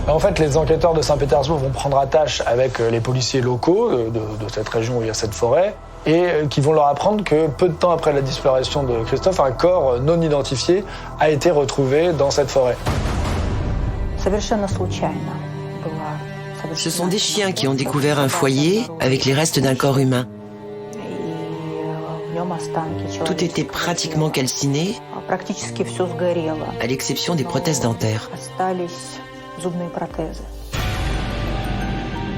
En fait, les enquêteurs de Saint-Pétersbourg vont prendre attache avec les policiers locaux de cette région où il y a cette forêt et qui vont leur apprendre que peu de temps après la disparition de Christophe, un corps non identifié a été retrouvé dans cette forêt. Ce sont des chiens qui ont découvert un foyer avec les restes d'un corps humain. Tout était pratiquement calciné, à l'exception des prothèses dentaires.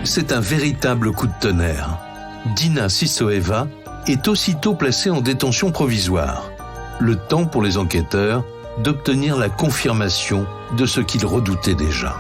C'est un véritable coup de tonnerre. Dina Sissoeva est aussitôt placée en détention provisoire. Le temps pour les enquêteurs d'obtenir la confirmation de ce qu'ils redoutaient déjà.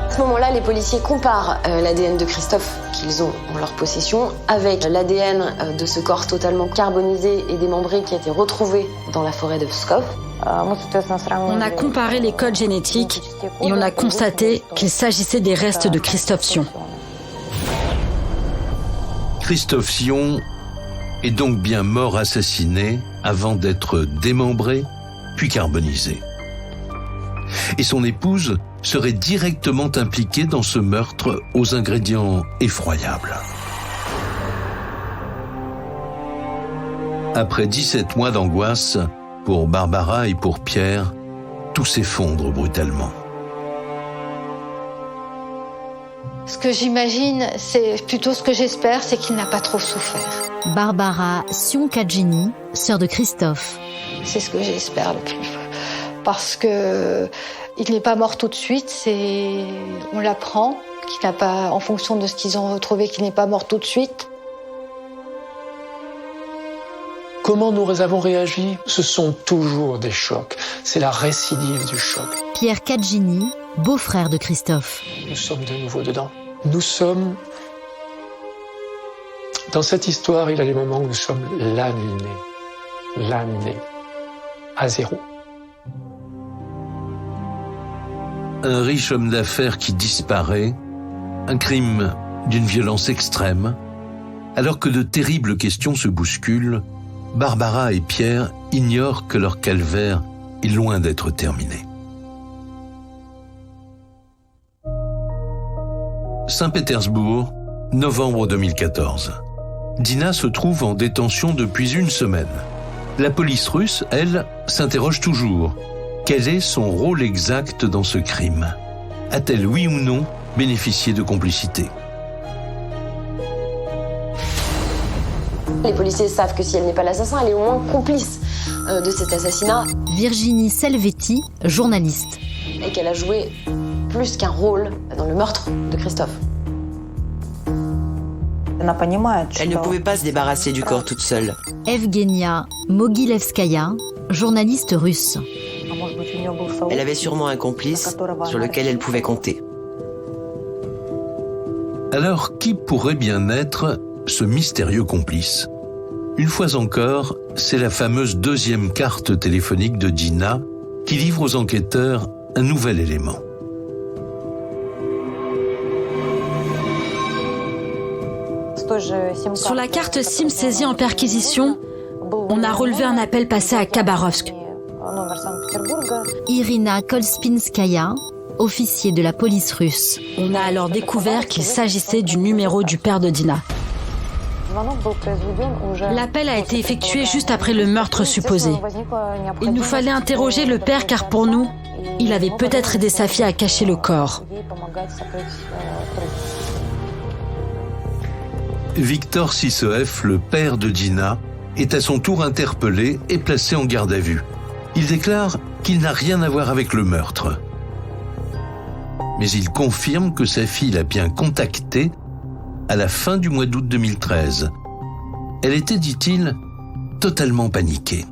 À ce moment-là, les policiers comparent l'ADN de Christophe qu'ils ont en leur possession avec l'ADN de ce corps totalement carbonisé et démembré qui a été retrouvé dans la forêt de Pskov. On a comparé les codes génétiques et on a constaté qu'il s'agissait des restes de Christophe Sion. Christophe Sion est donc bien mort assassiné avant d'être démembré puis carbonisé. Et son épouse serait directement impliquée dans ce meurtre aux ingrédients effroyables. Après 17 mois d'angoisse, pour Barbara et pour Pierre, tout s'effondre brutalement. Ce que j'imagine, c'est plutôt ce que j'espère, c'est qu'il n'a pas trop souffert. Barbara Sionkadjini, sœur de Christophe. C'est ce que j'espère le plus. Parce que il n'est pas mort tout de suite, on l'apprend, qu'il n'a pas, en fonction de ce qu'ils ont retrouvé, qu'il n'est pas mort tout de suite. Comment nous avons réagi? Ce sont toujours des chocs. C'est la récidive du choc. Pierre Kadjini, beau-frère de Christophe. Nous sommes de nouveau dedans. Nous sommes... Dans cette histoire, il y a des moments où nous sommes laminés, à zéro. Un riche homme d'affaires qui disparaît, un crime d'une violence extrême. Alors que de terribles questions se bousculent, Barbara et Pierre ignorent que leur calvaire est loin d'être terminé. Saint-Pétersbourg, novembre 2014. Dina se trouve en détention depuis une semaine. La police russe, elle, s'interroge toujours. Quel est son rôle exact dans ce crime? A-t-elle, oui ou non, bénéficié de complicité? Les policiers savent que si elle n'est pas l'assassin, elle est au moins complice de cet assassinat. Virginie Selvetti, journaliste. Et qu'elle a joué plus qu'un rôle dans le meurtre de Christophe. Elle ne pouvait pas se débarrasser du corps toute seule. Evgenia Mogilevskaya, journaliste russe. Elle avait sûrement un complice sur lequel elle pouvait compter. Alors, qui pourrait bien être ce mystérieux complice? Une fois encore, c'est la fameuse deuxième carte téléphonique de Dina qui livre aux enquêteurs un nouvel élément. Sur la carte SIM saisie en perquisition, on a relevé un appel passé à Khabarovsk. Irina Kolspinskaya, officier de la police russe. On a alors découvert qu'il s'agissait du numéro du père de Dina. L'appel a été effectué juste après le meurtre supposé. Il nous fallait interroger le père car pour nous, il avait peut-être aidé sa fille à cacher le corps. Victor Sisseef, le père de Dina, est à son tour interpellé et placé en garde à vue. Il déclare qu'il n'a rien à voir avec le meurtre. Mais il confirme que sa fille l'a bien contacté à la fin du mois d'août 2013. Elle était, dit-il, totalement paniquée.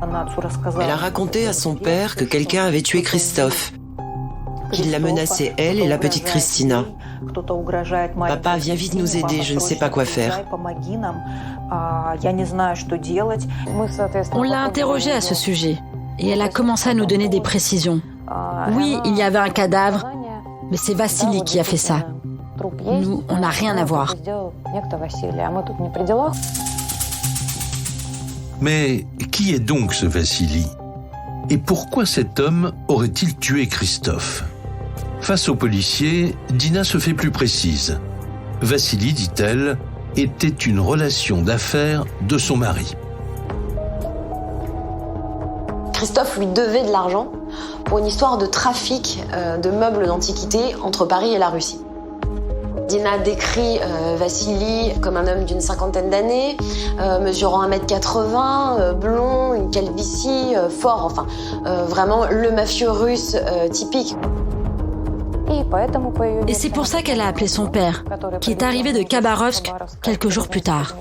Elle a raconté à son père que quelqu'un avait tué Christophe, qu'il la menaçait elle et la petite Christina. Papa, viens vite nous aider, je ne sais pas quoi faire. On l'a interrogée à ce sujet et elle a commencé à nous donner des précisions. Oui, il y avait un cadavre, mais c'est Vassili qui a fait ça. Nous, on n'a rien à voir. Mais qui est donc ce Vassili? Et pourquoi cet homme aurait-il tué Christophe? Face aux policiers, Dina se fait plus précise. Vassili, dit-elle, était une relation d'affaires de son mari. Christophe lui devait de l'argent pour une histoire de trafic de meubles d'antiquité entre Paris et la Russie. Dina décrit Vassili comme un homme d'une cinquantaine d'années, mesurant 1m80, blond, une calvitie, fort, enfin vraiment le mafieux russe typique. Et c'est pour ça qu'elle a appelé son père, qui est arrivé de Khabarovsk quelques jours plus tard.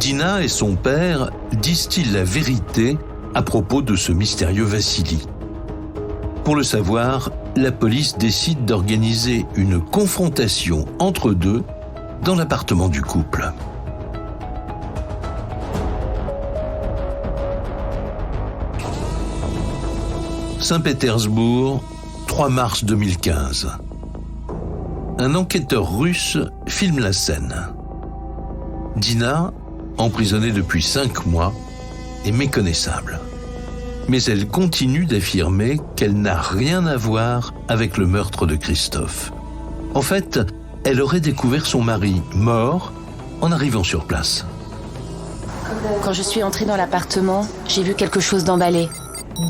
Dina et son père disent-ils la vérité à propos de ce mystérieux Vassili? Pour le savoir, la police décide d'organiser une confrontation entre deux dans l'appartement du couple. Saint-Pétersbourg, 3 mars 2015. Un enquêteur russe filme la scène. Dina, emprisonnée depuis 5 mois, est méconnaissable. Mais elle continue d'affirmer qu'elle n'a rien à voir avec le meurtre de Christophe. En fait, elle aurait découvert son mari mort en arrivant sur place. Quand je suis entrée dans l'appartement, j'ai vu quelque chose d'emballé.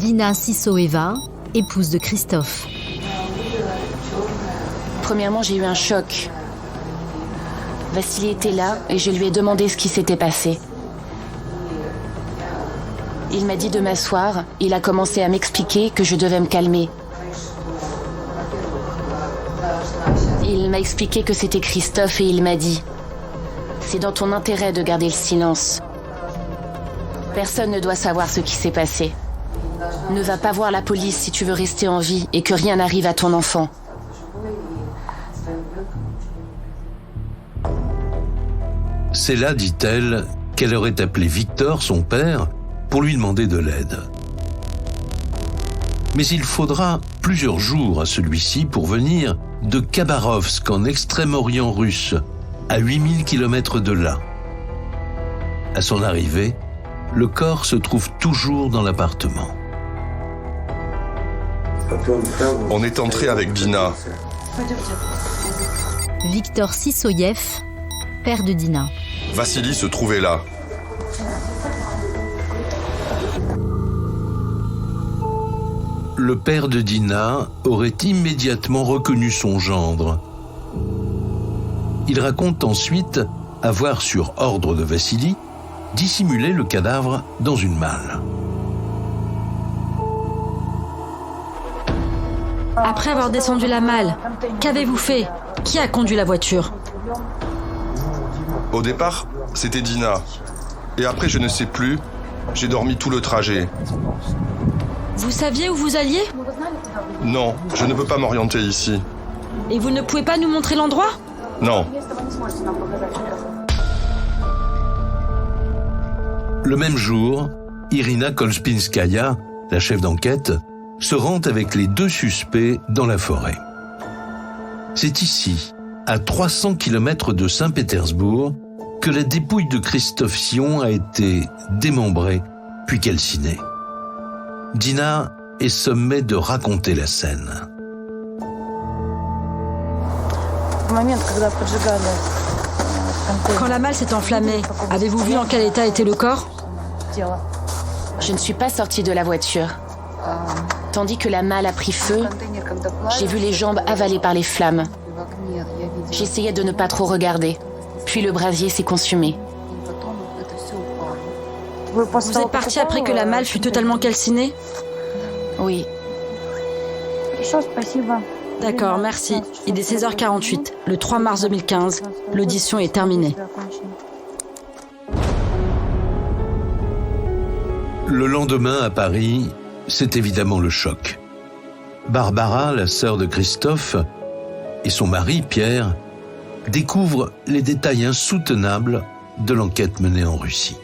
Dina Sissoeva, épouse de Christophe. Premièrement, j'ai eu un choc. Vassili était là et je lui ai demandé ce qui s'était passé. Il m'a dit de m'asseoir. Il a commencé à m'expliquer que je devais me calmer. Il m'a expliqué que c'était Christophe et il m'a dit « C'est dans ton intérêt de garder le silence. Personne ne doit savoir ce qui s'est passé. Ne va pas voir la police si tu veux rester en vie et que rien n'arrive à ton enfant. » C'est là, dit-elle, qu'elle aurait appelé Victor, son père, pour lui demander de l'aide. Mais il faudra plusieurs jours à celui-ci pour venir de Khabarovsk en Extrême-Orient russe, à 8000 km de là. À son arrivée, le corps se trouve toujours dans l'appartement. On est entré avec Dina. Victor Sissoyev, père de Dina. Vassili se trouvait là. Le père de Dina aurait immédiatement reconnu son gendre. Il raconte ensuite avoir, sur ordre de Vassili, dissimulé le cadavre dans une malle. Après avoir descendu la malle, qu'avez-vous fait? Qui a conduit la voiture? Au départ, c'était Dina. Et après, je ne sais plus. J'ai dormi tout le trajet. Vous saviez où vous alliez? Non, je ne peux pas m'orienter ici. Et vous ne pouvez pas nous montrer l'endroit? Non. Le même jour, Irina Kolspinskaya, la chef d'enquête, se rend avec les 2 suspects dans la forêt. C'est ici, à 300 km de Saint-Pétersbourg, que la dépouille de Christophe Sion a été démembrée puis calcinée. Dina est sommée de raconter la scène. Quand la malle s'est enflammée, avez-vous vu en quel état était le corps? Je ne suis pas sortie de la voiture. Tandis que la malle a pris feu, j'ai vu les jambes avalées par les flammes. J'essayais de ne pas trop regarder. Puis le brasier s'est consumé. Vous êtes parti après que la malle fut totalement calcinée? Oui. D'accord, merci. Il est 16h48, le 3 mars 2015. L'audition est terminée. Le lendemain, à Paris, c'est évidemment le choc. Barbara, la sœur de Christophe, et son mari, Pierre, découvrent les détails insoutenables de l'enquête menée en Russie.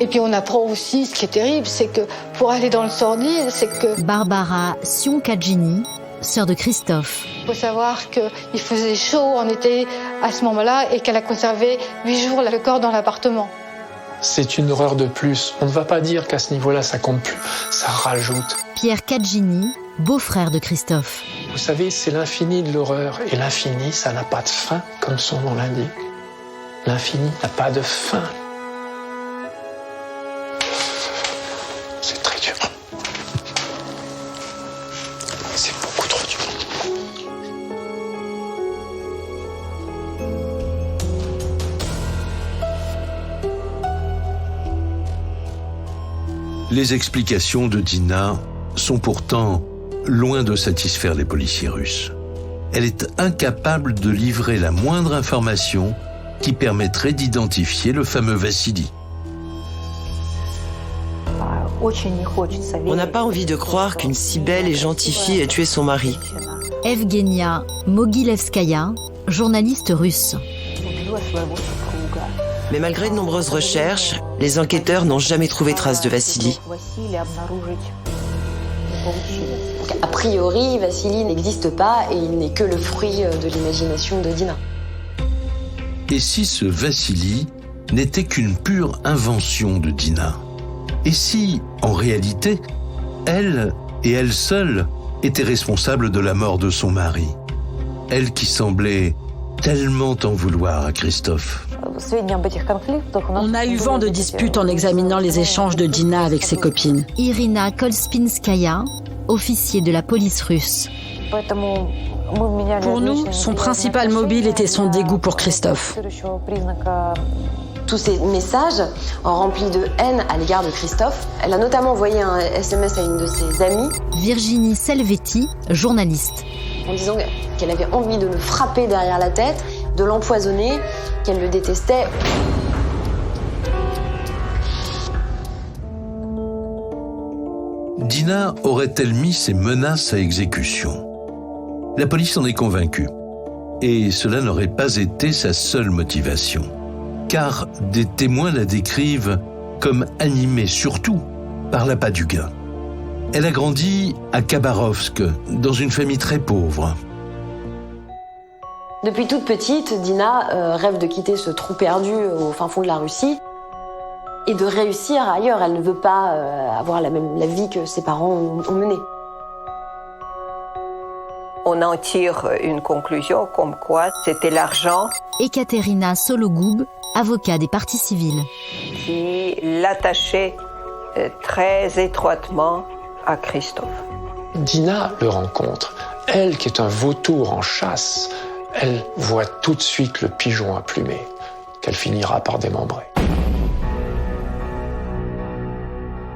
Et puis on apprend aussi, ce qui est terrible, c'est que pour aller dans le sordide, c'est que... Barbara Sionkadjini, sœur de Christophe. Il faut savoir qu'il faisait chaud en été à ce moment-là et qu'elle a conservé 8 jours le corps dans l'appartement. C'est une horreur de plus. On ne va pas dire qu'à ce niveau-là, ça compte plus. Ça rajoute. Pierre Kadjini, beau-frère de Christophe. Vous savez, c'est l'infini de l'horreur. Et l'infini, ça n'a pas de fin, comme son nom l'indique. L'infini n'a pas de fin. C'est très dur. C'est beaucoup trop dur. Les explications de Dina sont pourtant loin de satisfaire les policiers russes. Elle est incapable de livrer la moindre information qui permettrait d'identifier le fameux Vassili. On n'a pas envie de croire qu'une si belle et gentille fille ait tué son mari. Evgenia Mogilevskaya, journaliste russe. Mais malgré de nombreuses recherches, les enquêteurs n'ont jamais trouvé trace de Vassili. A priori, Vassili n'existe pas et il n'est que le fruit de l'imagination de Dina. Et si ce Vassili n'était qu'une pure invention de Dina? Et si, en réalité, elle, et elle seule, était responsable de la mort de son mari? Elle qui semblait tellement en vouloir à Christophe. On a eu vent de disputes en examinant les échanges de Dina avec ses copines. Irina Kolspinskaya, officier de la police russe. Pour nous, son principal mobile était son dégoût pour Christophe. Tous ces messages remplis de haine à l'égard de Christophe. Elle a notamment envoyé un SMS à une de ses amies. Virginie Selvetti, journaliste. En disant qu'elle avait envie de le frapper derrière la tête, de l'empoisonner, qu'elle le détestait. Dina aurait-elle mis ses menaces à exécution? La police en est convaincue. Et cela n'aurait pas été sa seule motivation. Car des témoins la décrivent comme animée surtout par l'appât du gain. Elle a grandi à Khabarovsk, dans une famille très pauvre. Depuis toute petite, Dina rêve de quitter ce trou perdu au fin fond de la Russie et de réussir ailleurs. Elle ne veut pas avoir la vie que ses parents ont menée. On en tire une conclusion comme quoi c'était l'argent. Ekaterina Sologoub, avocat des parties civiles. Qui l'attachait très étroitement à Christophe. Dina le rencontre. Elle qui est un vautour en chasse, elle voit tout de suite le pigeon emplumé qu'elle finira par démembrer.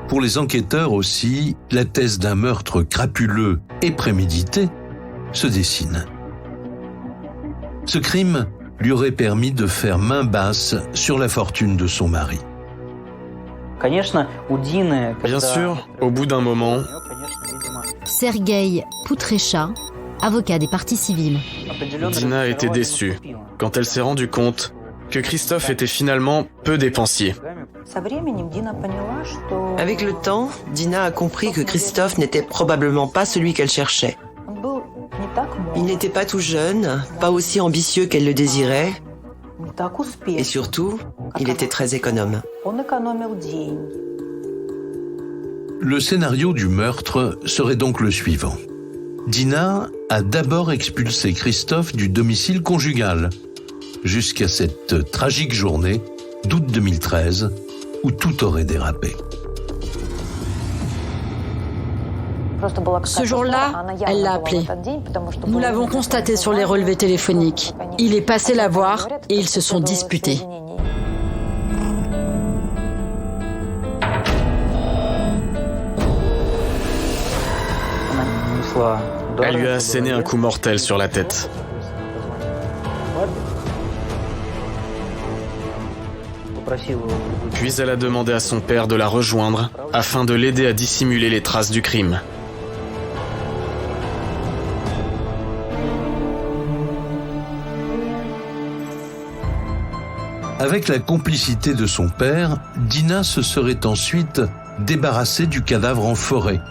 Pour les enquêteurs aussi, la thèse d'un meurtre crapuleux et prémédité se dessine. Ce crime lui aurait permis de faire main basse sur la fortune de son mari. Bien sûr, au bout d'un moment... Sergueï Poutrecha, avocat des parties civiles. Dina a été déçue quand elle s'est rendue compte que Christophe était finalement peu dépensier. Avec le temps, Dina a compris que Christophe n'était probablement pas celui qu'elle cherchait. Il n'était pas tout jeune, pas aussi ambitieux qu'elle le désirait, et surtout, il était très économe. Le scénario du meurtre serait donc le suivant. Dina a d'abord expulsé Christophe du domicile conjugal, jusqu'à cette tragique journée d'août 2013, où tout aurait dérapé. Ce jour-là, elle l'a appelé. Nous l'avons constaté sur les relevés téléphoniques. Il est passé la voir et ils se sont disputés. Elle lui a asséné un coup mortel sur la tête. Puis elle a demandé à son père de la rejoindre afin de l'aider à dissimuler les traces du crime. Avec la complicité de son père, Dina se serait ensuite débarrassée du cadavre en forêt.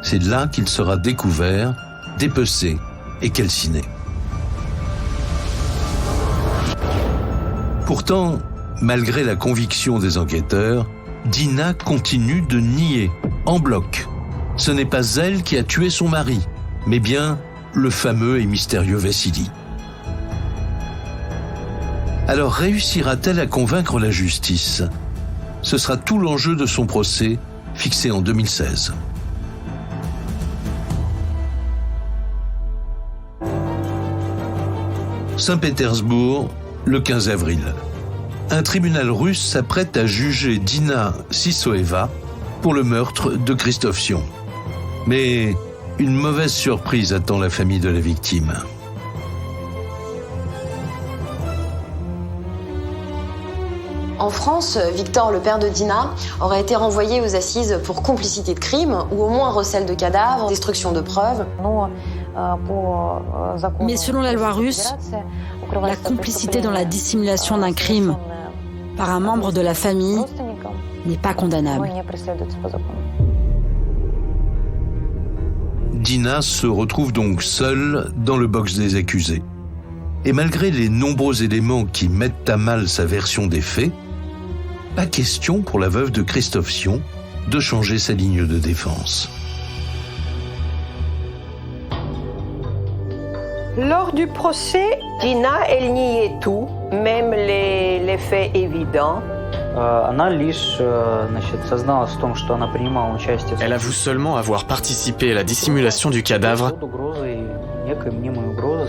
C'est là qu'il sera découvert, dépecé et calciné. Pourtant, malgré la conviction des enquêteurs, Dina continue de nier, en bloc. Ce n'est pas elle qui a tué son mari, mais bien le fameux et mystérieux Vassili. Alors réussira-t-elle à convaincre la justice? Ce sera tout l'enjeu de son procès, fixé en 2016. Saint-Pétersbourg, le 15 avril. Un tribunal russe s'apprête à juger Dina Sissoeva pour le meurtre de Christophe Sion. Mais une mauvaise surprise attend la famille de la victime. En France, Victor, le père de Dina, aurait été renvoyé aux assises pour complicité de crime ou au moins recel de cadavres, destruction de preuves. Mais selon la loi russe, la complicité dans la dissimulation d'un crime par un membre de la famille n'est pas condamnable. Dina se retrouve donc seule dans le box des accusés. Et malgré les nombreux éléments qui mettent à mal sa version des faits, pas question pour la veuve de Christophe Sion de changer sa ligne de défense. Lors du procès, Dina, elle niait tout, même les faits évidents. Elle avoue seulement avoir participé à la dissimulation du cadavre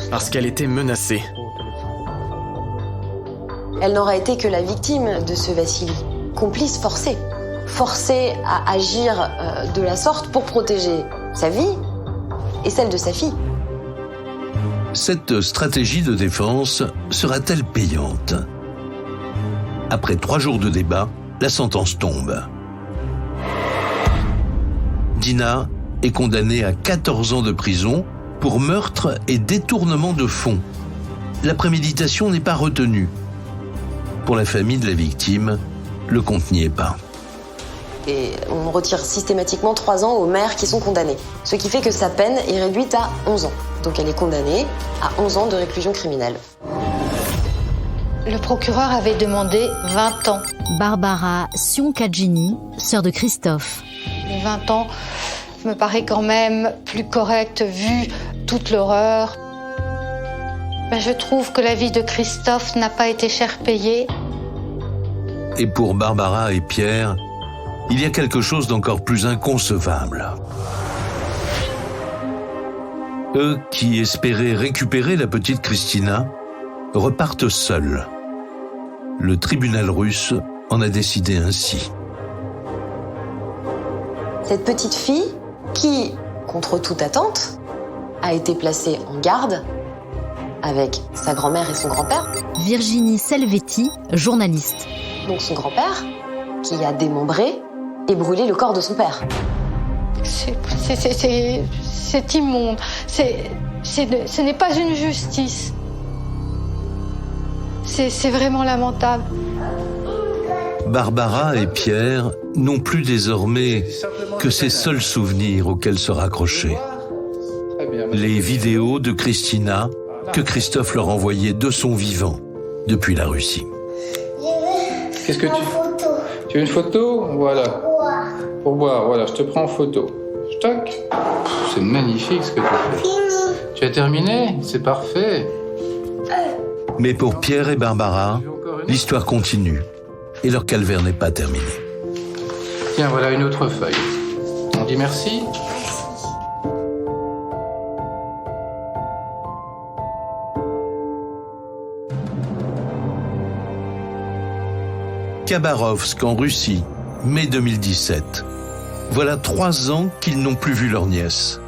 parce qu'elle était menacée. Elle n'aura été que la victime de ce Vassili, complice forcé à agir de la sorte pour protéger sa vie et celle de sa fille. Cette stratégie de défense sera-t-elle payante ? Après 3 jours de débat, la sentence tombe. Dina est condamnée à 14 ans de prison pour meurtre et détournement de fonds. La préméditation n'est pas retenue. Pour la famille de la victime, le compte n'y est pas. Et on retire systématiquement 3 ans aux mères qui sont condamnées. Ce qui fait que sa peine est réduite à 11 ans. Donc elle est condamnée à 11 ans de réclusion criminelle. Le procureur avait demandé 20 ans. Barbara Sion-Cadjini, sœur de Christophe. Les 20 ans me paraît quand même plus correct vu toute l'horreur. Mais je trouve que la vie de Christophe n'a pas été cher payée. Et pour Barbara et Pierre, il y a quelque chose d'encore plus inconcevable. Eux qui espéraient récupérer la petite Christina repartent seuls. Le tribunal russe en a décidé ainsi. Cette petite fille, qui, contre toute attente, a été placée en garde avec sa grand-mère et son grand-père. Virginie Selvetti, journaliste. Donc son grand-père, qui a démembré et brûlé le corps de son père. C'est immonde. Ce n'est pas une justice. C'est vraiment lamentable. Barbara et Pierre n'ont plus désormais que ces seuls souvenirs auxquels se raccrocher. Les vidéos de Christina que Christophe leur envoyait de son vivant depuis la Russie. Qu'est-ce que tu veux une photo? Voilà. Pour boire, voilà, je te prends en photo. Stock. C'est magnifique ce que tu fais. Tu as terminé? C'est parfait. Mais pour Pierre et Barbara, l'histoire continue et leur calvaire n'est pas terminé. Tiens, voilà une autre feuille. On dit merci. Khabarovsk en Russie, mai 2017. Voilà 3 ans qu'ils n'ont plus vu leur nièce.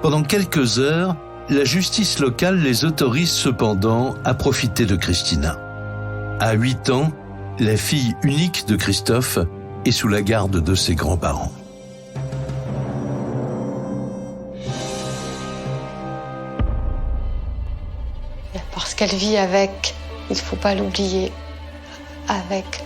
Pendant quelques heures, la justice locale les autorise cependant à profiter de Christina. À 8 ans, la fille unique de Christophe est sous la garde de ses grands-parents. Parce qu'elle vit avec, il ne faut pas l'oublier, avec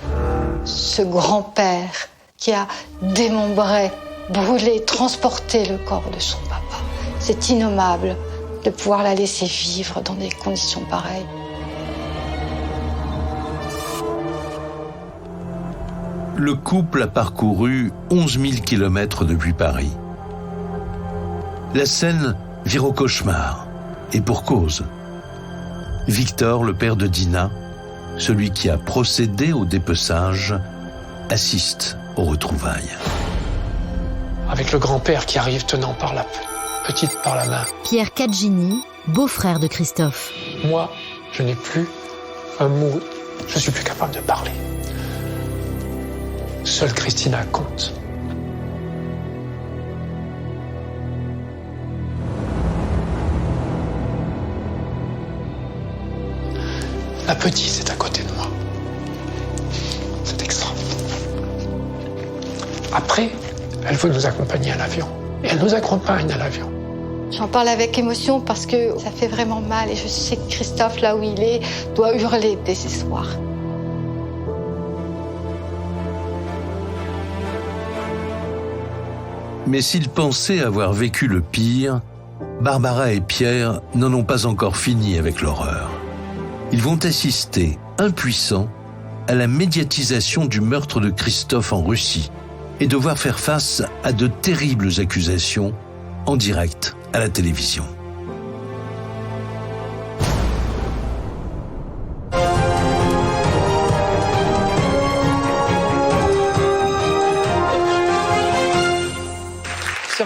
ce grand-père qui a démembré, brûlé, transporté le corps de son papa. C'est innommable de pouvoir la laisser vivre dans des conditions pareilles. Le couple a parcouru 11 000 kilomètres depuis Paris. La scène vire au cauchemar, et pour cause. Victor, le père de Dina, celui qui a procédé au dépeçage, assiste aux retrouvailles. Avec le grand-père qui arrive tenant par la petite par la main. Pierre Cadjini, beau-frère de Christophe. Moi, je n'ai plus un mot, je suis plus capable de parler. Seule Christina compte. La petite est à côté de moi. C'est extra. Après, elle veut nous accompagner à l'avion. Et elle nous accompagne à l'avion. J'en parle avec émotion parce que ça fait vraiment mal. Et je sais que Christophe, là où il est, doit hurler de désespoir. Mais s'ils pensaient avoir vécu le pire, Barbara et Pierre n'en ont pas encore fini avec l'horreur. Ils vont assister, impuissants, à la médiatisation du meurtre de Christophe en Russie et devoir faire face à de terribles accusations en direct à la télévision.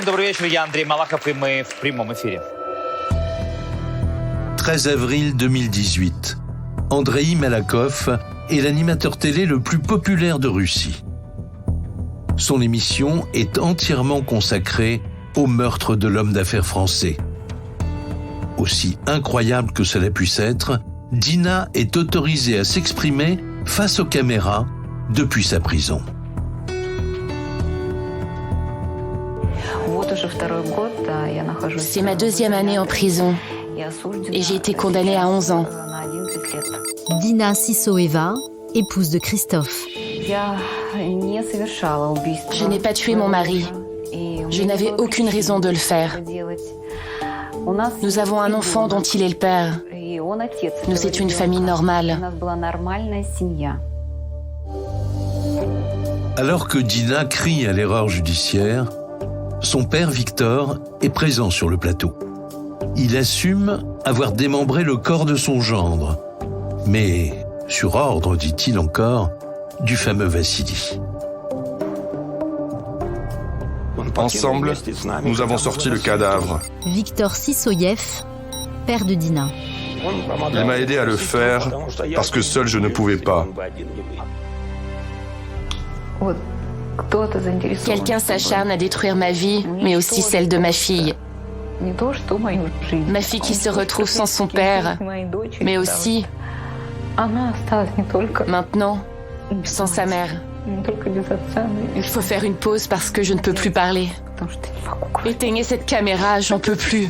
Всем добрый вечер, я Андрей Малахов, и мы в прямом эфире. 13 avril 2018. Andrei Malakov est l'animateur télé le plus populaire de Russie. Son émission est entièrement consacrée au meurtre de l'homme d'affaires français. Aussi incroyable que cela puisse être, Dina est autorisée à s'exprimer face aux caméras depuis sa prison. C'est ma 2e année en prison et j'ai été condamnée à 11 ans. Dina Sissoeva, épouse de Christophe. Je n'ai pas tué mon mari. Je n'avais aucune raison de le faire. Nous avons un enfant dont il est le père. Nous étions une famille normale. Alors que Dina crie à l'erreur judiciaire, son père Victor est présent sur le plateau. Il assume avoir démembré le corps de son gendre, mais sur ordre, dit-il encore, du fameux Vassili. Ensemble, nous avons sorti le cadavre. Victor Sissoyev, père de Dina. Il m'a aidé à le faire parce que seul je ne pouvais pas. Quelqu'un s'acharne à détruire ma vie, mais aussi celle de ma fille. Ma fille qui se retrouve sans son père, mais aussi, maintenant, sans sa mère. Il faut faire une pause parce que je ne peux plus parler. Éteignez cette caméra, j'en peux plus.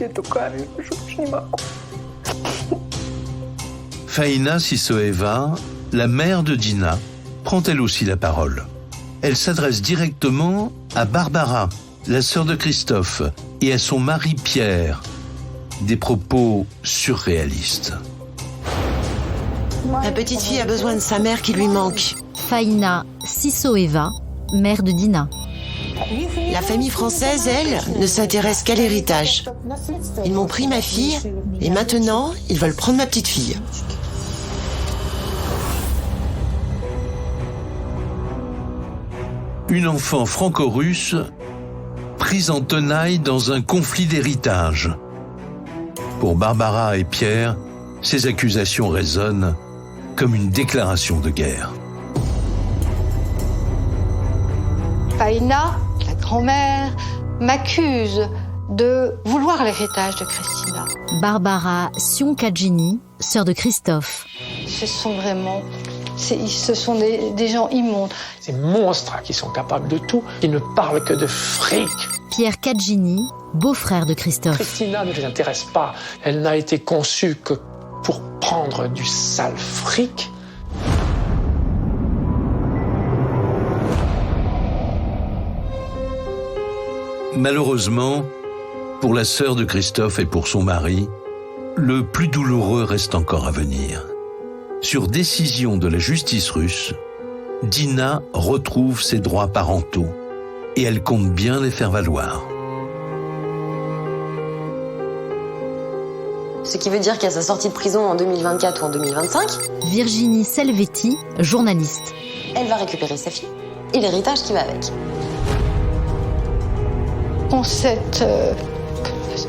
Faina Sissoeva, la mère de Dina, prend elle aussi la parole. Elle s'adresse directement à Barbara, la sœur de Christophe, et à son mari Pierre. Des propos surréalistes. La petite fille a besoin de sa mère qui lui manque. Faina Sissoeva, mère de Dina. La famille française, elle, ne s'intéresse qu'à l'héritage. Ils m'ont pris ma fille et maintenant, ils veulent prendre ma petite fille. Une enfant franco-russe prise en tenaille dans un conflit d'héritage. Pour Barbara et Pierre, ces accusations résonnent comme une déclaration de guerre. Faina, la grand-mère, m'accuse de vouloir l'héritage de Christina. Barbara Sionkadjini, sœur de Christophe. Ce sont vraiment... Ce sont des gens immondes. Ces monstres qui sont capables de tout, qui ne parlent que de fric. Pierre Kadjini, beau-frère de Christophe. Christina ne les intéresse pas. Elle n'a été conçue que pour prendre du sale fric. Malheureusement, pour la sœur de Christophe et pour son mari, le plus douloureux reste encore à venir. Sur décision de la justice russe, Dina retrouve ses droits parentaux et elle compte bien les faire valoir. Ce qui veut dire qu'à sa sortie de prison en 2024 ou en 2025, Virginie Selvetti, journaliste. Elle va récupérer sa fille et l'héritage qui va avec. On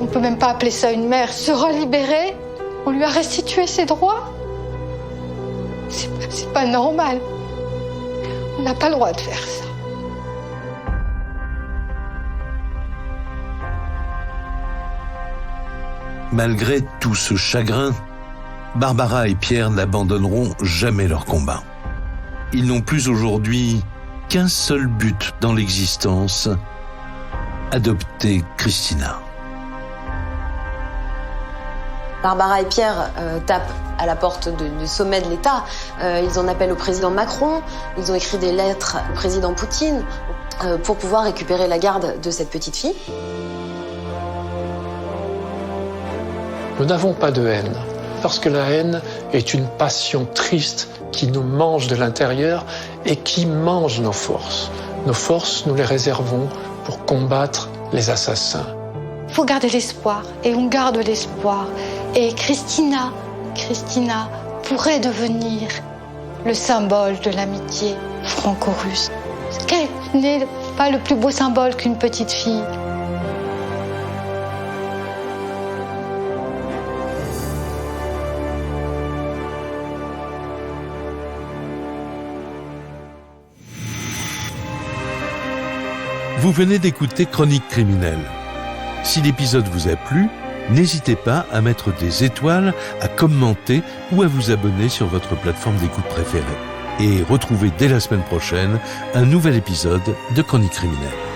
ne peut même pas appeler ça une mère, sera libérée. On lui a restitué ses droits. C'est pas normal. On n'a pas le droit de faire ça. Malgré tout ce chagrin, Barbara et Pierre n'abandonneront jamais leur combat. Ils n'ont plus aujourd'hui qu'un seul but dans l'existence, adopter Christina. Barbara et Pierre tapent à la porte du sommet de l'État. Ils en appellent au président Macron. Ils ont écrit des lettres au président Poutine pour pouvoir récupérer la garde de cette petite fille. Nous n'avons pas de haine, parce que la haine est une passion triste qui nous mange de l'intérieur et qui mange nos forces. Nos forces, nous les réservons pour combattre les assassins. Il faut garder l'espoir, et on garde l'espoir. Et Christina pourrait devenir le symbole de l'amitié franco-russe. Quel n'est pas le plus beau symbole qu'une petite fille ? Vous venez d'écouter Chronique criminelle. Si l'épisode vous a plu, n'hésitez pas à mettre des étoiles, à commenter ou à vous abonner sur votre plateforme d'écoute préférée. Et retrouvez dès la semaine prochaine un nouvel épisode de Chronique criminelle.